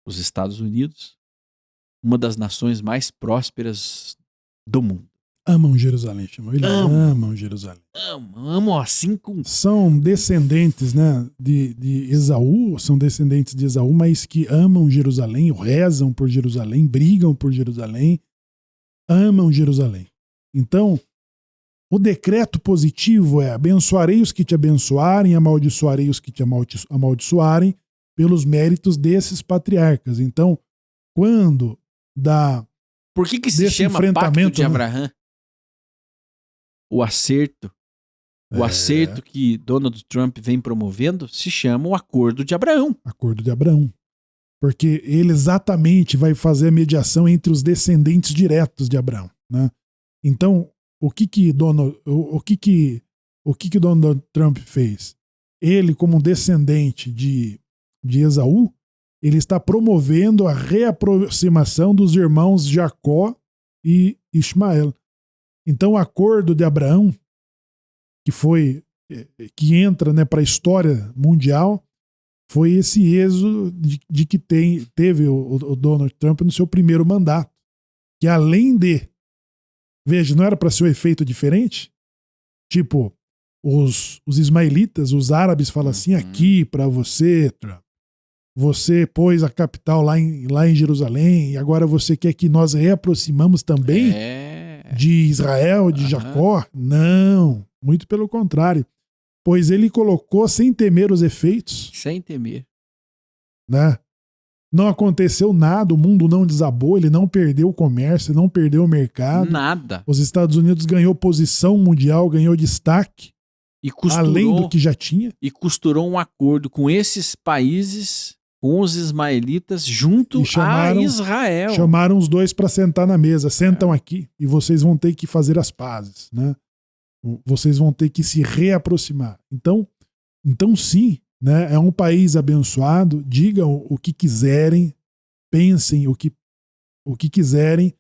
Os Estados Unidos. Uma das nações mais prósperas do mundo. Amam Jerusalém, Shemuel. Eles amam Jerusalém. Amam assim com... São descendentes, né, de Esaú, mas que amam Jerusalém, rezam por Jerusalém, brigam por Jerusalém, amam Jerusalém. Então, o decreto positivo é: abençoarei os que te abençoarem, amaldiçoarei os que te amaldiçoarem, pelos méritos desses patriarcas. Então, quando dá... Por que se chama Pacto de Abraão? O acerto que Donald Trump vem promovendo se chama o Acordo de Abraão. Acordo de Abraão. Porque ele exatamente vai fazer a mediação entre os descendentes diretos de Abraão, né? Então, o que Donald Trump fez? Ele, como descendente de Esaú, ele está promovendo a reaproximação dos irmãos Jacó e Ismael. Então, o Acordo de Abraão, que entra, né, para a história mundial, foi esse êxodo de que teve o Donald Trump no seu primeiro mandato. Que além de... Veja, não era para ser um efeito diferente? Tipo, os ismaelitas, os árabes falam assim: aqui para você, Trump, você pôs a capital lá em Jerusalém, e agora você quer que nós reaproximamos também de Israel, de Jacó? Não, muito pelo contrário. Pois ele colocou sem temer os efeitos. Sem temer. Né? Não aconteceu nada, o mundo não desabou, ele não perdeu o comércio, não perdeu o mercado. Nada. Os Estados Unidos ganhou posição mundial, ganhou destaque, além do que já tinha. E costurou um acordo com esses países, com os ismaelitas, junto a Israel. Chamaram os dois para sentar na mesa. Sentam aqui e vocês vão ter que fazer as pazes, né? Vocês vão ter que se reaproximar. Então sim, né? É um país abençoado. Digam o que quiserem, pensem o que quiserem,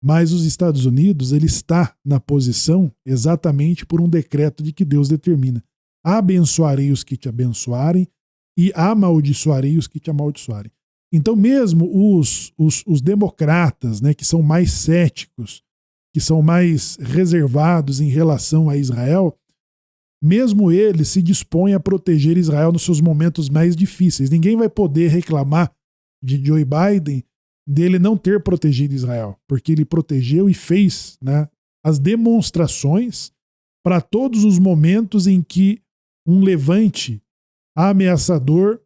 mas os Estados Unidos, ele está na posição exatamente por um decreto de que Deus determina: abençoarei os que te abençoarem e amaldiçoarei os que te amaldiçoarem. Então mesmo os democratas, né, que são mais céticos, que são mais reservados em relação a Israel, mesmo eles se dispõem a proteger Israel nos seus momentos mais difíceis. Ninguém vai poder reclamar de Joe Biden dele não ter protegido Israel, porque ele protegeu e fez, né, as demonstrações para todos os momentos em que um levante ameaçador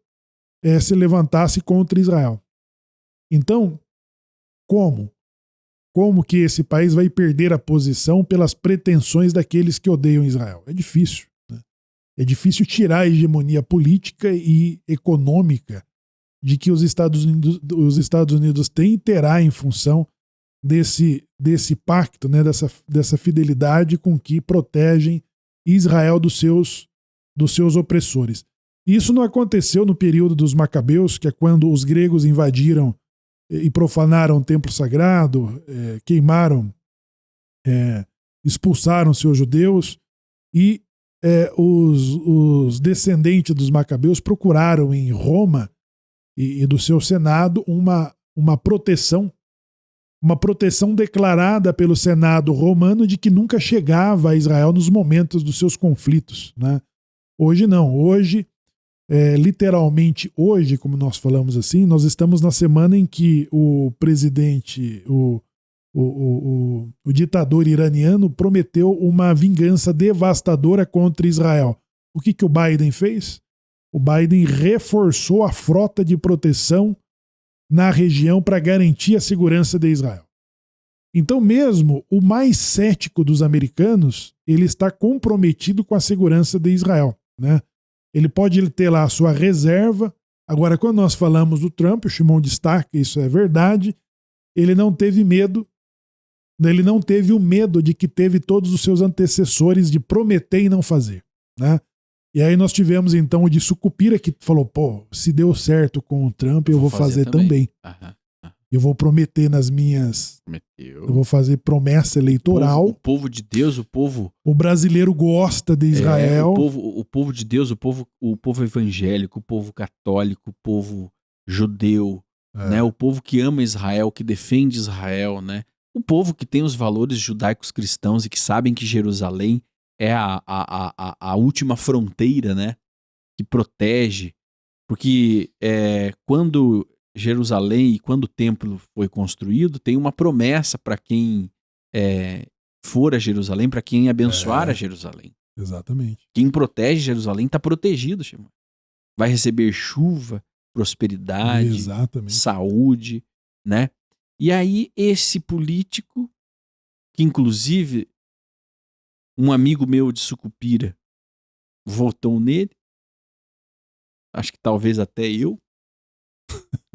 se levantasse contra Israel. Então, como que esse país vai perder a posição pelas pretensões daqueles que odeiam Israel? É difícil, né? É difícil tirar a hegemonia política e econômica de que os Estados Unidos têm e terá em função desse pacto, né? dessa fidelidade com que protegem Israel dos seus opressores. Isso não aconteceu no período dos Macabeus, que é quando os gregos invadiram e profanaram o templo sagrado, queimaram, expulsaram seus judeus, e os descendentes dos Macabeus procuraram em Roma e do seu Senado uma proteção declarada pelo Senado romano de que nunca chegava a Israel nos momentos dos seus conflitos, né? Hoje não. Hoje literalmente hoje, como nós falamos assim, nós estamos na semana em que o presidente, o ditador iraniano prometeu uma vingança devastadora contra Israel. O que o Biden fez? O Biden reforçou a frota de proteção na região para garantir a segurança de Israel. Então mesmo o mais cético dos americanos, ele está comprometido com a segurança de Israel, né? Ele pode ter lá a sua reserva. Agora, quando nós falamos do Trump, o Shimon destaca, isso é verdade, ele não teve medo, ele não teve o medo de que teve todos os seus antecessores de prometer e não fazer, né? E aí nós tivemos então o de Sucupira, que falou, pô, se deu certo com o Trump, eu vou fazer também. Eu vou prometer nas minhas... Eu vou fazer promessa eleitoral. O povo de Deus, o povo... O brasileiro gosta de Israel. O povo de Deus, o povo evangélico, o povo católico, o povo judeu, né? O povo que ama Israel, que defende Israel, né? O povo que tem os valores judaicos cristãos e que sabem que Jerusalém é a última fronteira, né? Que protege. Porque quando Jerusalém e quando o templo foi construído, tem uma promessa para quem for a Jerusalém, para quem abençoar a Jerusalém. Exatamente. Quem protege Jerusalém está protegido, Shimon. Vai receber chuva, prosperidade, saúde, né? E aí esse político, que inclusive um amigo meu de Sucupira votou nele, acho que talvez até eu,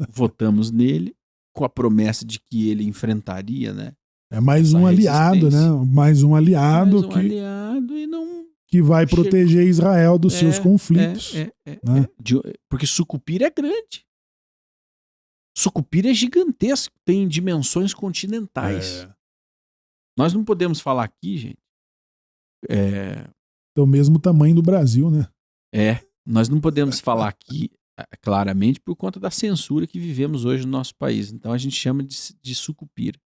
votamos nele com a promessa de que ele enfrentaria, né? É mais um aliado, né? Mais um aliado e não que vai proteger Israel dos seus conflitos. Né? Porque Sucupira é grande. Sucupira é gigantesco, tem dimensões continentais. Nós não podemos falar aqui, gente. É o mesmo tamanho do Brasil, né? Nós não podemos falar aqui claramente por conta da censura que vivemos hoje no nosso país. Então a gente chama de Sucupira.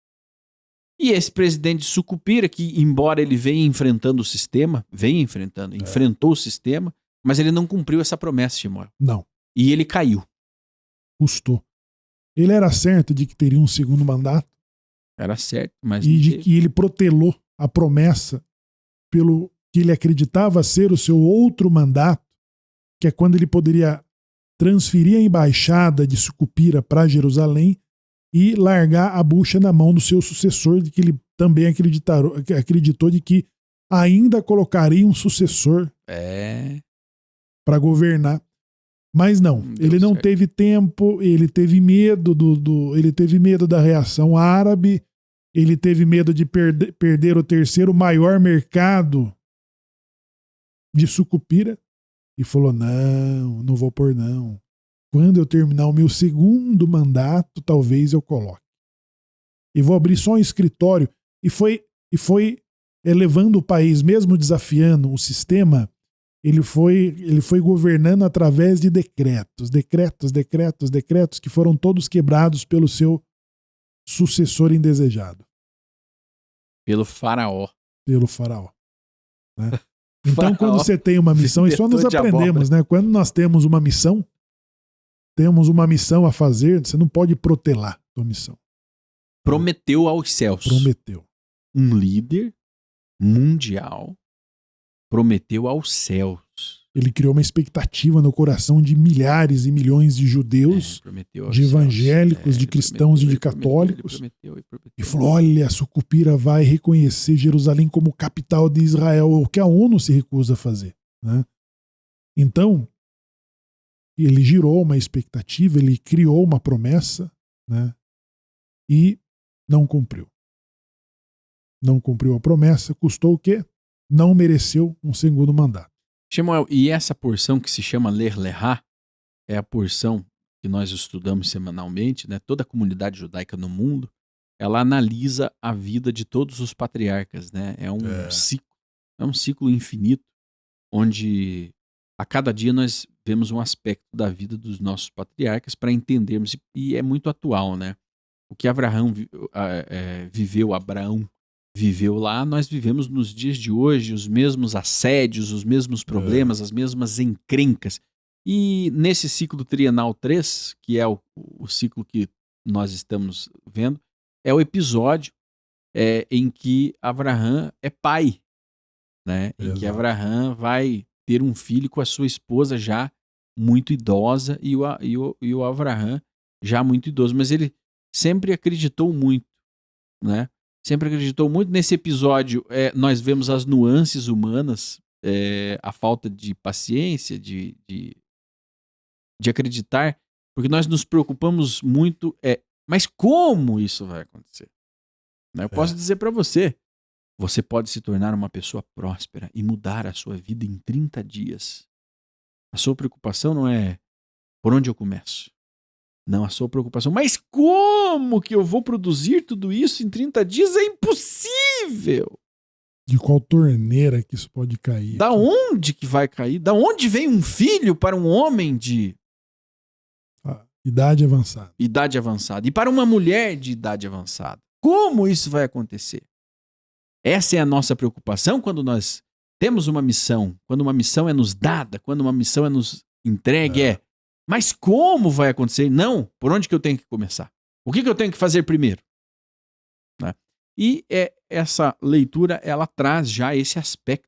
E esse presidente de Sucupira, que embora ele venha enfrentando o sistema, enfrentou o sistema, mas ele não cumpriu essa promessa, Shimon. Não. E ele caiu. Custou. Ele era certo de que teria um segundo mandato. Era certo, mas... E de que ele protelou a promessa pelo que ele acreditava ser o seu outro mandato, que é quando ele poderia transferir a embaixada de Sucupira para Jerusalém e largar a bucha na mão do seu sucessor, de que ele também acreditou de que ainda colocaria um sucessor para governar. Mas não, ele não teve tempo, ele teve medo ele teve medo da reação árabe, ele teve medo de perder o terceiro maior mercado de Sucupira e falou, não vou pôr não. Quando eu terminar o meu segundo mandato, talvez eu coloque. E vou abrir só um escritório. E foi levando o país, mesmo desafiando o sistema, ele foi governando através de decretos, que foram todos quebrados pelo seu sucessor indesejado. Pelo faraó. Né? Então, quando você tem uma missão, e só nós aprendemos, né? Quando nós temos uma missão a fazer, você não pode protelar a sua missão. Prometeu aos céus. Prometeu. Um líder mundial prometeu aos céus. Ele criou uma expectativa no coração de milhares e milhões de judeus, de evangélicos, de cristãos e de católicos. E falou, olha, a Sucupira vai reconhecer Jerusalém como capital de Israel, o que a ONU se recusa a fazer. Né? Então, ele girou uma expectativa, ele criou uma promessa, né? E não cumpriu. Não cumpriu a promessa, custou o quê? Não mereceu um segundo mandato. Shemuel, e essa porção que se chama Ler Lehá é a porção que nós estudamos semanalmente, né? Toda a comunidade judaica no mundo, ela analisa a vida de todos os patriarcas, né? É um ciclo infinito, onde a cada dia nós vemos um aspecto da vida dos nossos patriarcas para entendermos, e é muito atual, né? O que Abraão viveu lá, nós vivemos nos dias de hoje, os mesmos assédios, os mesmos problemas, as mesmas encrencas. E nesse ciclo trienal 3, que é o ciclo que nós estamos vendo, é o episódio em que Abraham é pai, né? Em que Exato. Abraham vai ter um filho com a sua esposa já muito idosa e o Abraham já muito idoso. Mas ele sempre acreditou muito, né? Sempre acreditou muito. Nesse episódio, nós vemos as nuances humanas, a falta de paciência, de acreditar, porque nós nos preocupamos muito, mas como isso vai acontecer? Né? Eu posso dizer para você, você pode se tornar uma pessoa próspera e mudar a sua vida em 30 dias. A sua preocupação não é por onde eu começo. Não, a sua preocupação, mas como que eu vou produzir tudo isso em 30 dias? É impossível! De qual torneira que isso pode cair? Da aqui? onde que vai cair? Da onde vem um filho para um homem de Idade avançada. idade avançada e para uma mulher de idade avançada? Como isso vai acontecer? Essa é a nossa preocupação quando nós temos uma missão, quando uma missão é nos dada, quando uma missão é nos entregue, mas como vai acontecer? Não, por onde que eu tenho que começar? O que eu tenho que fazer primeiro? Né? E essa leitura, ela traz já esse aspecto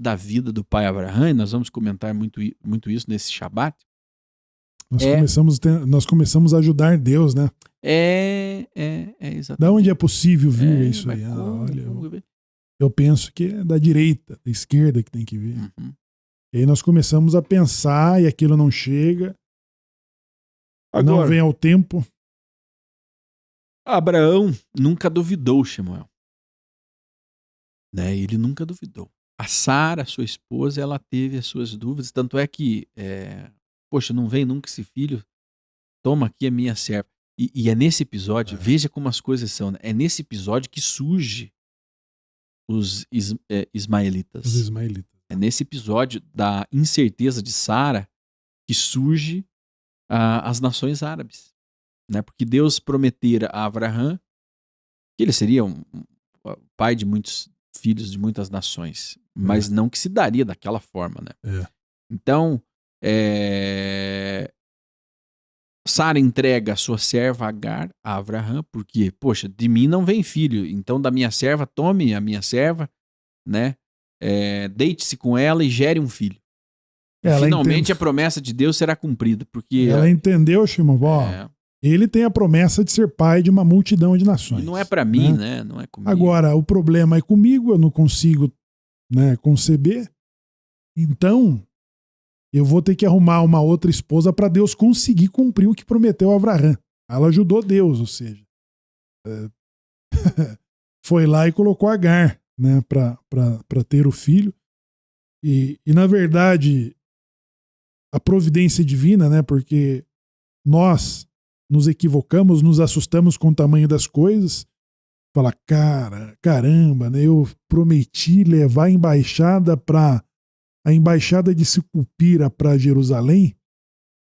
da vida do pai Abraham, e nós vamos comentar muito isso nesse Shabat. Nós começamos a ajudar Deus, né? Exatamente. Da onde é possível vir isso aí? Eu penso que é da direita, da esquerda que tem que vir. Uhum. E aí nós começamos a pensar e aquilo não chega. Agora, não vem ao tempo. Abraão nunca duvidou, Shemuel. Né? Ele nunca duvidou. A Sara, sua esposa, ela teve as suas dúvidas. Tanto é que, poxa, não vem nunca esse filho. Toma aqui a minha serva. E é nesse episódio, veja como as coisas são. Né? É nesse episódio que surge os ismaelitas. Os ismaelitas. É nesse episódio da incerteza de Sara que surge as nações árabes. Né? Porque Deus prometera a Abraham que ele seria um pai de muitos filhos de muitas nações, mas não que se daria daquela forma. Né? Então, Sara entrega a sua serva Agar a Abraham, porque, poxa, de mim não vem filho, então da minha serva, tome a minha serva, né? Deite-se com ela e gere um filho. Finalmente a promessa de Deus será cumprida, porque... Ela entendeu, Shimon, ele tem a promessa de ser pai de uma multidão de nações. E não é para mim, né? Não é comigo. Agora, o problema é comigo, eu não consigo, né, conceber, então eu vou ter que arrumar uma outra esposa para Deus conseguir cumprir o que prometeu a Abraham. Ela ajudou Deus, ou seja, foi lá e colocou Agar, né, para ter o filho. E na verdade, a providência divina, né, porque nós nos equivocamos, nos assustamos com o tamanho das coisas, fala, caramba, né, eu prometi levar a embaixada de Sucupira para Jerusalém,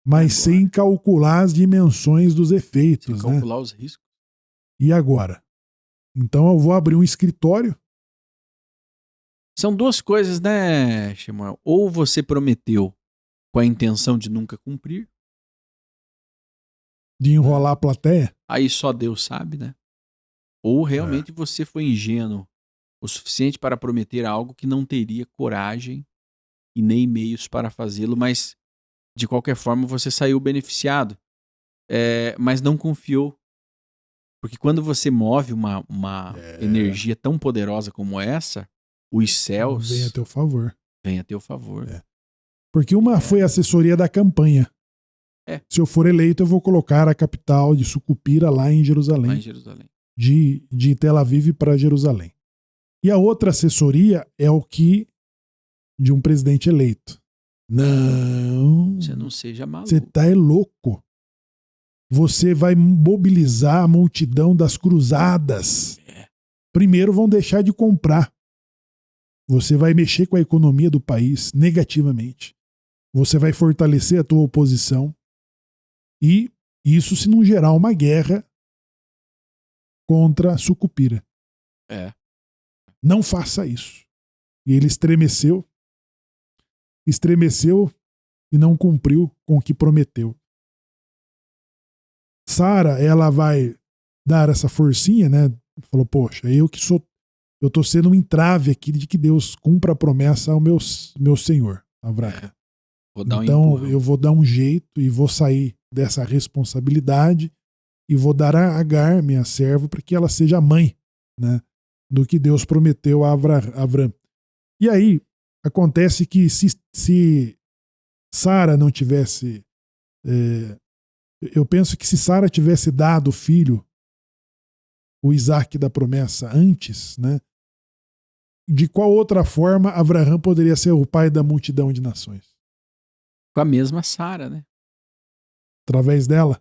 mas sem calcular as dimensões dos efeitos. Sem calcular os riscos. E agora? Então eu vou abrir um escritório. São duas coisas, né, Shemuel? Ou você prometeu com a intenção de nunca cumprir. De enrolar a plateia. Aí só Deus sabe, né? Ou realmente você foi ingênuo o suficiente para prometer algo que não teria coragem e nem meios para fazê-lo, mas de qualquer forma você saiu beneficiado. Mas não confiou. Porque quando você move uma energia tão poderosa como essa, os céus... Vem a teu favor. Vem a teu favor. Porque uma foi a assessoria da campanha. Se eu for eleito, eu vou colocar a capital de Sucupira lá em Jerusalém. Lá em Jerusalém. De Tel Aviv para Jerusalém. E a outra assessoria é o que de um presidente eleito. Não. Você não seja maluco. Você tá louco. Você vai mobilizar a multidão das cruzadas. Primeiro vão deixar de comprar. Você vai mexer com a economia do país negativamente. Você vai fortalecer a tua oposição. E isso se não gerar uma guerra contra Sucupira. Não faça isso. E ele estremeceu. e não cumpriu com o que prometeu. Sara, ela vai dar essa forcinha, né? Falou, poxa, eu tô sendo um entrave aqui de que Deus cumpra a promessa ao meu senhor, Abraão. Vou dar um Então empurrão. eu vou dar um jeito e vou sair dessa responsabilidade e vou dar a Agar, minha serva, para que ela seja a mãe, né, do que Deus prometeu a Abraão. E aí acontece que se Sara não tivesse, eu penso que se Sara tivesse dado o filho, o Isaac da promessa antes, né, de qual outra forma Abraão poderia ser o pai da multidão de nações? Com a mesma Sara, né? Através dela?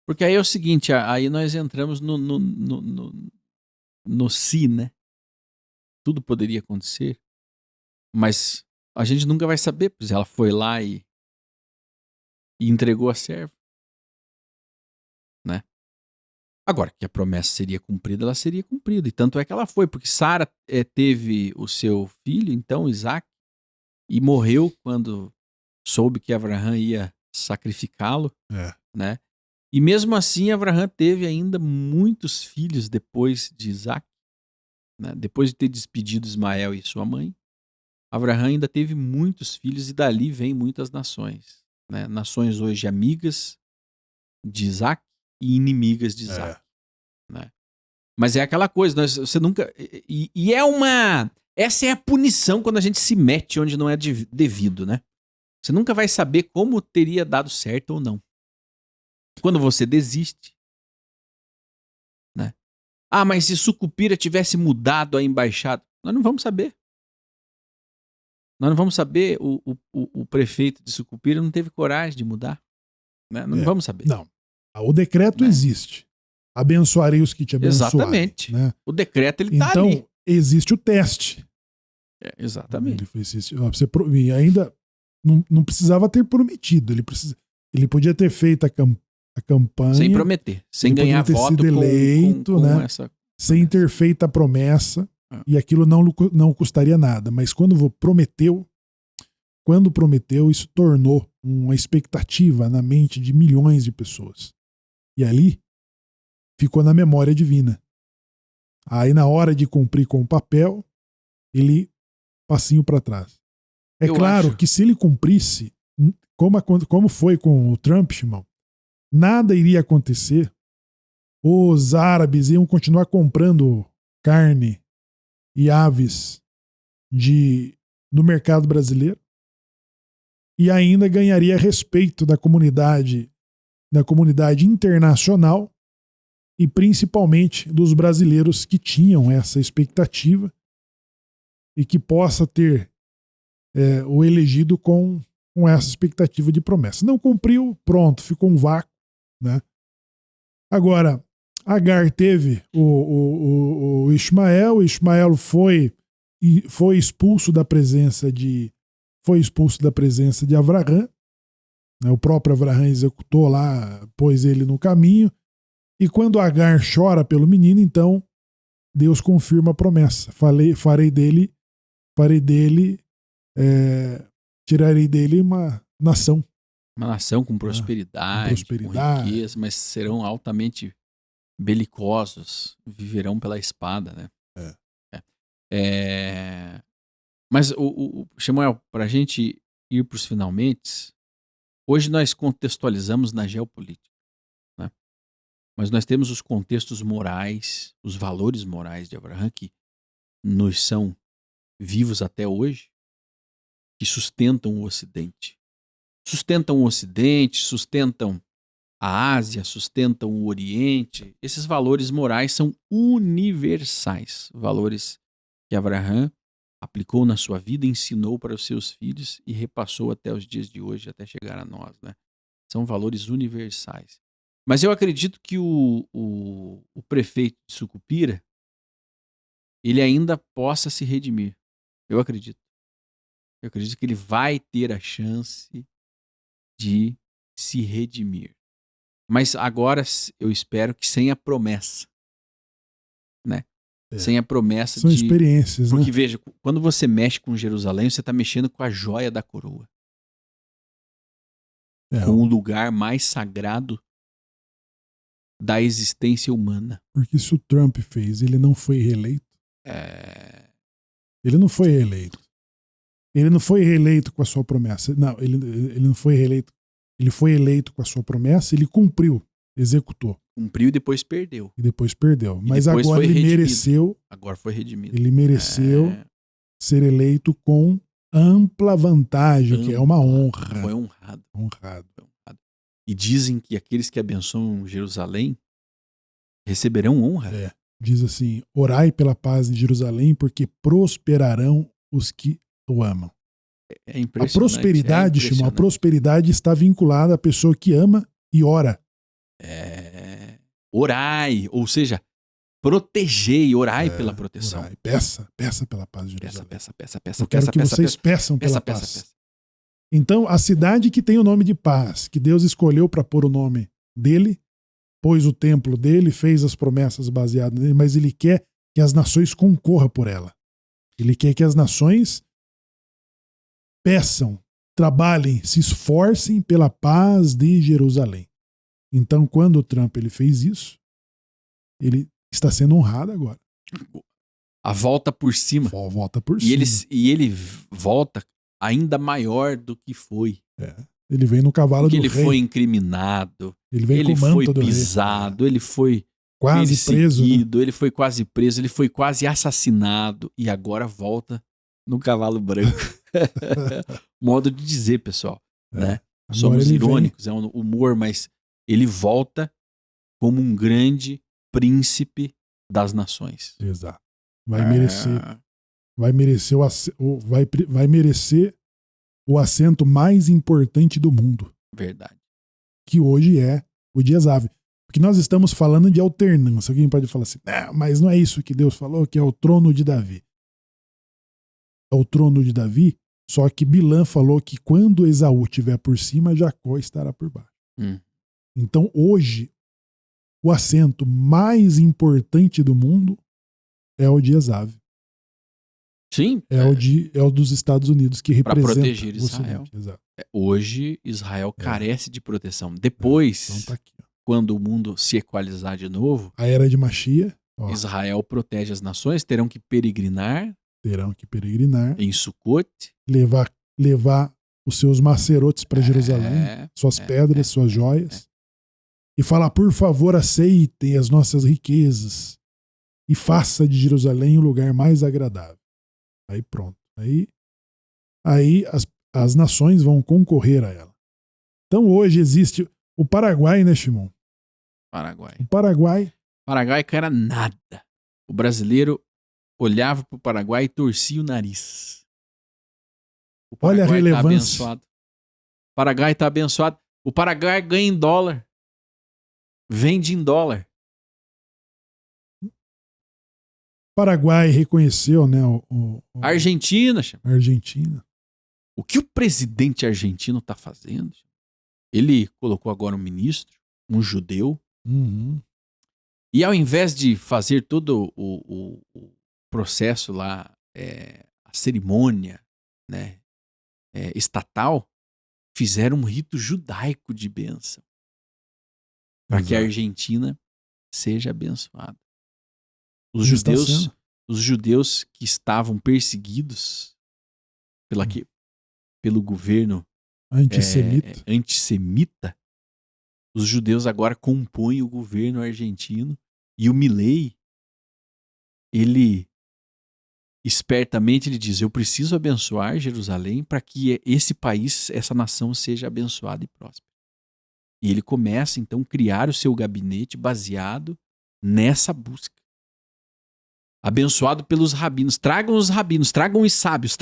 Porque aí é o seguinte, aí nós entramos no si, né? Tudo poderia acontecer, mas a gente nunca vai saber, pois ela foi lá e entregou a serva, né? Agora, que a promessa seria cumprida, ela seria cumprida. E tanto é que ela foi, porque Sara teve o seu filho, então, Isaac, e morreu quando soube que Abraão ia sacrificá-lo, né? E mesmo assim, Abraão teve ainda muitos filhos depois de Isaac, né? Depois de ter despedido Ismael e sua mãe, Abraão ainda teve muitos filhos e dali vem muitas nações, né? Nações hoje amigas de Isaac e inimigas de Isaac, né? Mas é aquela coisa, você nunca... E é uma... Essa é a punição quando a gente se mete onde não é devido, né? Você nunca vai saber como teria dado certo ou não. Quando você desiste, né? Ah, mas se Sucupira tivesse mudado a embaixada, nós não vamos saber. Nós não vamos saber, o prefeito de Sucupira não teve coragem de mudar, né? Nós não vamos saber. Não. O decreto existe. Abençoarei os que te abençoarem. Exatamente. Né? O decreto, ele tá então, ali. Então, existe o teste. Exatamente. E ainda não precisava ter prometido. Ele podia ter feito a campanha. Sem prometer. Sem ganhar voto sido eleito, com né? essa sem ter feito a promessa. E aquilo não custaria nada. Mas quando prometeu, isso tornou uma expectativa na mente de milhões de pessoas. E ali ficou na memória divina. Aí na hora de cumprir com o papel, ele passinho para trás. É claro que se ele cumprisse, como foi com o Trump, irmão, nada iria acontecer. Os árabes iam continuar comprando carne e aves no mercado brasileiro e ainda ganharia respeito da comunidade internacional e principalmente dos brasileiros que tinham essa expectativa e que possa ter o elegido com essa expectativa de promessa. Não cumpriu, pronto, ficou um vácuo, né? Agora, Agar teve o Ismael foi expulso da presença de Abraão, né? O próprio Abraão executou lá, pôs ele no caminho, e quando Agar chora pelo menino, então Deus confirma a promessa. Tirarei dele uma nação. Uma nação com prosperidade, com riqueza, mas serão altamente belicosos, viverão pela espada, né? Mas, Samuel, para a gente ir para os finalmente, hoje nós contextualizamos na geopolítica, né? Mas nós temos os contextos morais, os valores morais de Abraão que nos são vivos até hoje, que sustentam o Ocidente. Sustentam o Ocidente, sustentam a Ásia, sustentam o Oriente. Esses valores morais são universais. Valores que Abraão aplicou na sua vida, ensinou para os seus filhos e repassou até os dias de hoje, até chegar a nós, né? São valores universais. Mas eu acredito que o prefeito de Sucupira, ele ainda possa se redimir. Eu acredito. Eu acredito que ele vai ter a chance de se redimir. Mas agora eu espero que sem a promessa, né? Sem a promessa São experiências, porque, né? veja, quando você mexe com Jerusalém, você está mexendo com a joia da coroa. com o lugar mais sagrado da existência humana. Porque se o Trump fez, ele não foi reeleito. Ele não foi reeleito. Ele não foi reeleito com a sua promessa. Não, ele não foi reeleito. Ele foi eleito com a sua promessa, ele cumpriu, executou. Cumpriu e depois perdeu. E depois perdeu. Mas depois agora ele redimido. mereceu. Agora foi redimido. Ele mereceu ser eleito com ampla vantagem, que é uma honra. Foi honrado. Honrado. E dizem que aqueles que abençoam Jerusalém receberão honra. Diz assim: orai pela paz de Jerusalém, porque prosperarão os que o amam. É impressionante. A prosperidade, Shimon, a prosperidade está vinculada à pessoa que ama e ora. Orai, ou seja, protegei, orai pela proteção. Orai, peça pela paz de Jerusalém. Peça. Eu quero que vocês peçam pela paz. Então, a cidade que tem o nome de paz, que Deus escolheu para pôr o nome dele, pôs o templo dele, fez as promessas baseadas nele, mas ele quer que as nações concorram por ela. Ele quer que as nações peçam, trabalhem, se esforcem pela paz de Jerusalém. Então, quando o Trump ele fez isso, ele está sendo honrado agora. A volta por cima. Volta por cima. E ele volta ainda maior do que foi. Ele vem no cavalo do rei. Ele foi incriminado. Ele vem ele com o manto foi pisado. Ele foi quase preso. Né? Ele foi quase preso. Ele foi quase assassinado. E agora volta no cavalo branco. Modo de dizer, pessoal. Né? Somos irônicos. É um humor, mas ele volta como um grande príncipe das nações. Exato. Vai merecer o assento mais importante do mundo. Verdade. Que hoje é o Dias Ave. Porque nós estamos falando de alternância. Alguém pode falar assim, mas não é isso que Deus falou, que é o trono de Davi. É o trono de Davi, só que Bilã falou que quando Esaú estiver por cima, Jacó estará por baixo. Então hoje, o assento mais importante do mundo é o Dias Ave. Sim. É o dos Estados Unidos, que representa para proteger Israel. Exato. Hoje, Israel carece de proteção. Depois, então tá aqui, quando o mundo se equalizar de novo, a era de Mashiach, Israel protege as nações, terão que peregrinar em Sucot, levar os seus macerotes para Jerusalém, suas pedras, suas joias, e falar, por favor, aceitem as nossas riquezas e faça de Jerusalém o lugar mais agradável. Aí pronto. Aí as nações vão concorrer a ela. Então hoje existe o Paraguai, né, Shimon? O Paraguai que era nada. O brasileiro olhava para o Paraguai e torcia o nariz. O Paraguai olha a relevância. Tá abençoado. O Paraguai está abençoado. O Paraguai ganha em dólar. Vende em dólar. Paraguai reconheceu, né? Argentina. Argentina. O que o presidente argentino está fazendo? Ele colocou agora um ministro, um judeu. E ao invés de fazer todo o processo lá, a cerimônia, né, estatal, fizeram um rito judaico de bênção. Para que a Argentina seja abençoada. Os judeus que estavam perseguidos pelo governo antissemita, os judeus agora compõem o governo argentino e o Milei, ele espertamente ele diz, eu preciso abençoar Jerusalém para que esse país, essa nação seja abençoada e próspera. E ele começa então a criar o seu gabinete baseado nessa busca. Abençoado pelos rabinos. Tragam os rabinos, tragam os sábios.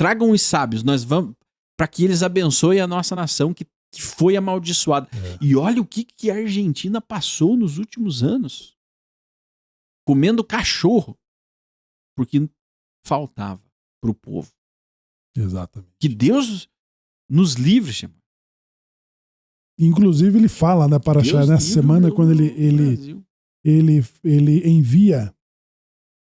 Nós vamos para que eles abençoem a nossa nação que foi amaldiçoada. E olha o que a Argentina passou nos últimos anos. Comendo cachorro. Porque faltava para o povo. Exatamente. Que Deus nos livre, chama. Inclusive ele fala na Paraxá nessa semana, quando ele envia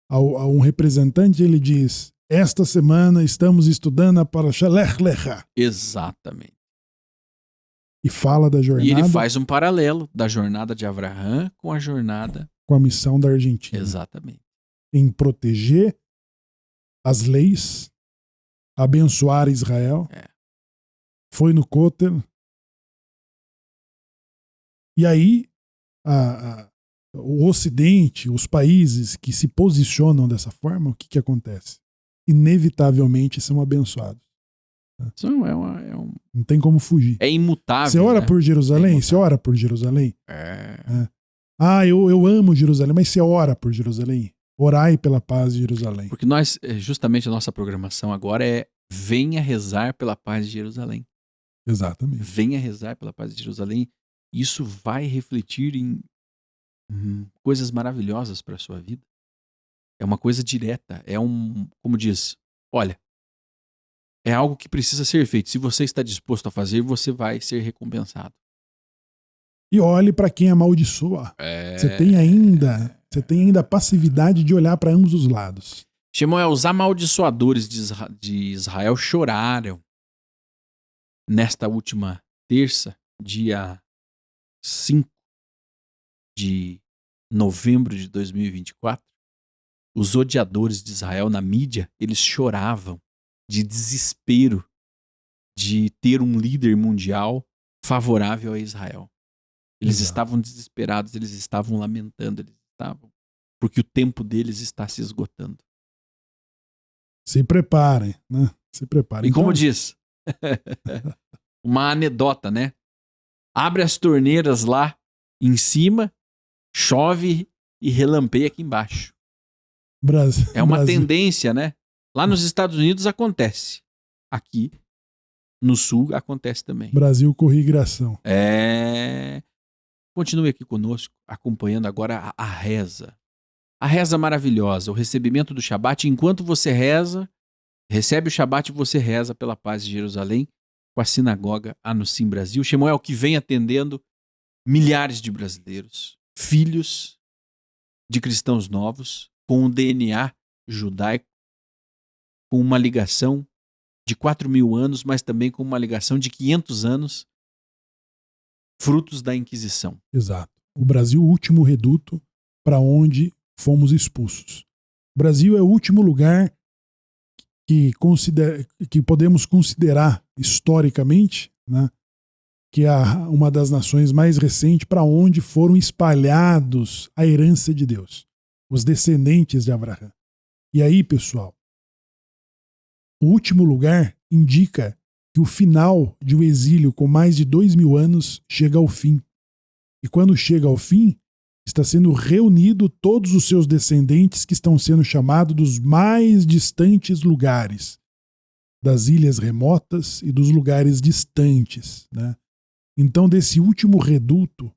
a um representante, ele diz, esta semana estamos estudando a Paraxá Lech Lecha. Exatamente. e fala da E ele jornada faz um paralelo da jornada de Abraham com a jornada. com a missão da Argentina. Exatamente. Em proteger as leis, abençoar Israel. Foi no Kotel. E aí, o Ocidente, os países que se posicionam dessa forma, o que acontece? Inevitavelmente são abençoados. Isso Não tem como fugir. é imutável. Você ora né? por Jerusalém? É Você ora por Jerusalém? É. Eu amo Jerusalém, mas você ora por Jerusalém? Orai pela paz de Jerusalém. Porque justamente a nossa programação agora é venha rezar pela paz de Jerusalém. Exatamente. Venha rezar pela paz de Jerusalém. Isso vai refletir em coisas maravilhosas para a sua vida. É uma coisa direta. Como diz, olha, é algo que precisa ser feito. Se você está disposto a fazer, você vai ser recompensado. E olhe para quem amaldiçoa. Você tem ainda a passividade de olhar para ambos os lados. Shemuel, os amaldiçoadores de Israel choraram nesta última terça, dia 5 de novembro de 2024. Os odiadores de Israel na mídia, eles choravam de desespero de ter um líder mundial favorável a Israel. Eles estavam desesperados, eles estavam lamentando, porque o tempo deles está se esgotando. Se preparem, né? Se preparem. E como diz, uma anedota, né? Abre as torneiras lá em cima, chove e relampeia aqui embaixo. É uma tendência, né? Lá nos Estados Unidos acontece. Aqui, no Sul, acontece também. Brasil corrigração. Continue aqui conosco, acompanhando agora a reza. A reza maravilhosa, o recebimento do Shabat. Enquanto você reza, recebe o Shabat e você reza pela paz de Jerusalém com a sinagoga Anusim Brasil. Shemuel, que vem atendendo milhares de brasileiros, filhos de cristãos novos, com o DNA judaico, com uma ligação de 4.000 anos, mas também com uma ligação de 500 anos, frutos da Inquisição. Exato. O Brasil, o último reduto para onde fomos expulsos. O Brasil é o último lugar que podemos considerar historicamente, né, que é uma das nações mais recentes para onde foram espalhados a herança de Deus, os descendentes de Abraão. E aí, pessoal, o último lugar indica que o final de um exílio com mais de 2.000 anos chega ao fim. E quando chega ao fim, está sendo reunido todos os seus descendentes que estão sendo chamados dos mais distantes lugares, das ilhas remotas e dos lugares distantes, né? Então, desse último reduto,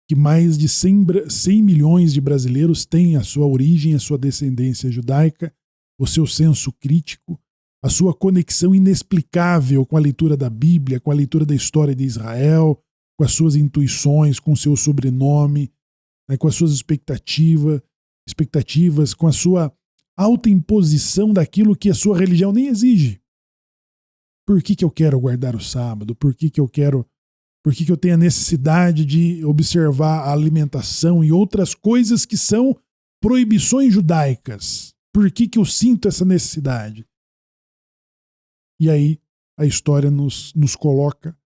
que mais de 100 milhões de brasileiros têm a sua origem, a sua descendência judaica, o seu senso crítico, a sua conexão inexplicável com a leitura da Bíblia, com a leitura da história de Israel, com as suas intuições, com o seu sobrenome, né, com as suas expectativas, com a sua autoimposição daquilo que a sua religião nem exige. Por que eu quero guardar o sábado? Por que eu tenho a necessidade de observar a alimentação e outras coisas que são proibições judaicas? Por que eu sinto essa necessidade? E aí a história nos coloca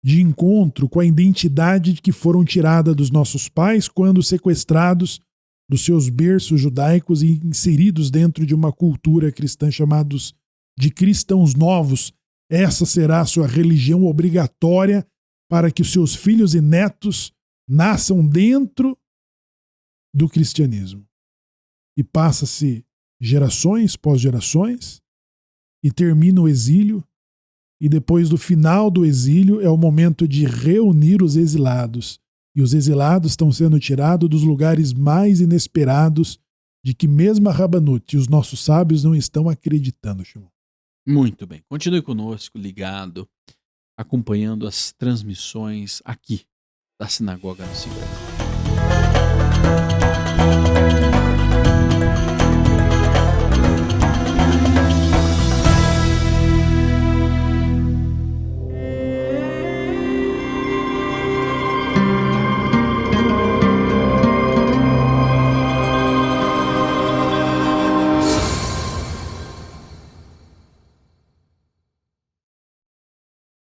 de encontro com a identidade que foram tirada dos nossos pais quando sequestrados dos seus berços judaicos e inseridos dentro de uma cultura cristã chamados de cristãos novos. Essa será a sua religião obrigatória para que os seus filhos e netos nasçam dentro do cristianismo. E passa-se gerações pós gerações e termina o exílio, e depois do final do exílio é o momento de reunir os exilados. E os exilados estão sendo tirados dos lugares mais inesperados de que mesmo a Rabanut e os nossos sábios não estão acreditando, Shimon. Muito bem. Continue conosco, ligado, acompanhando as transmissões aqui da Sinagoga Anusim Brasil.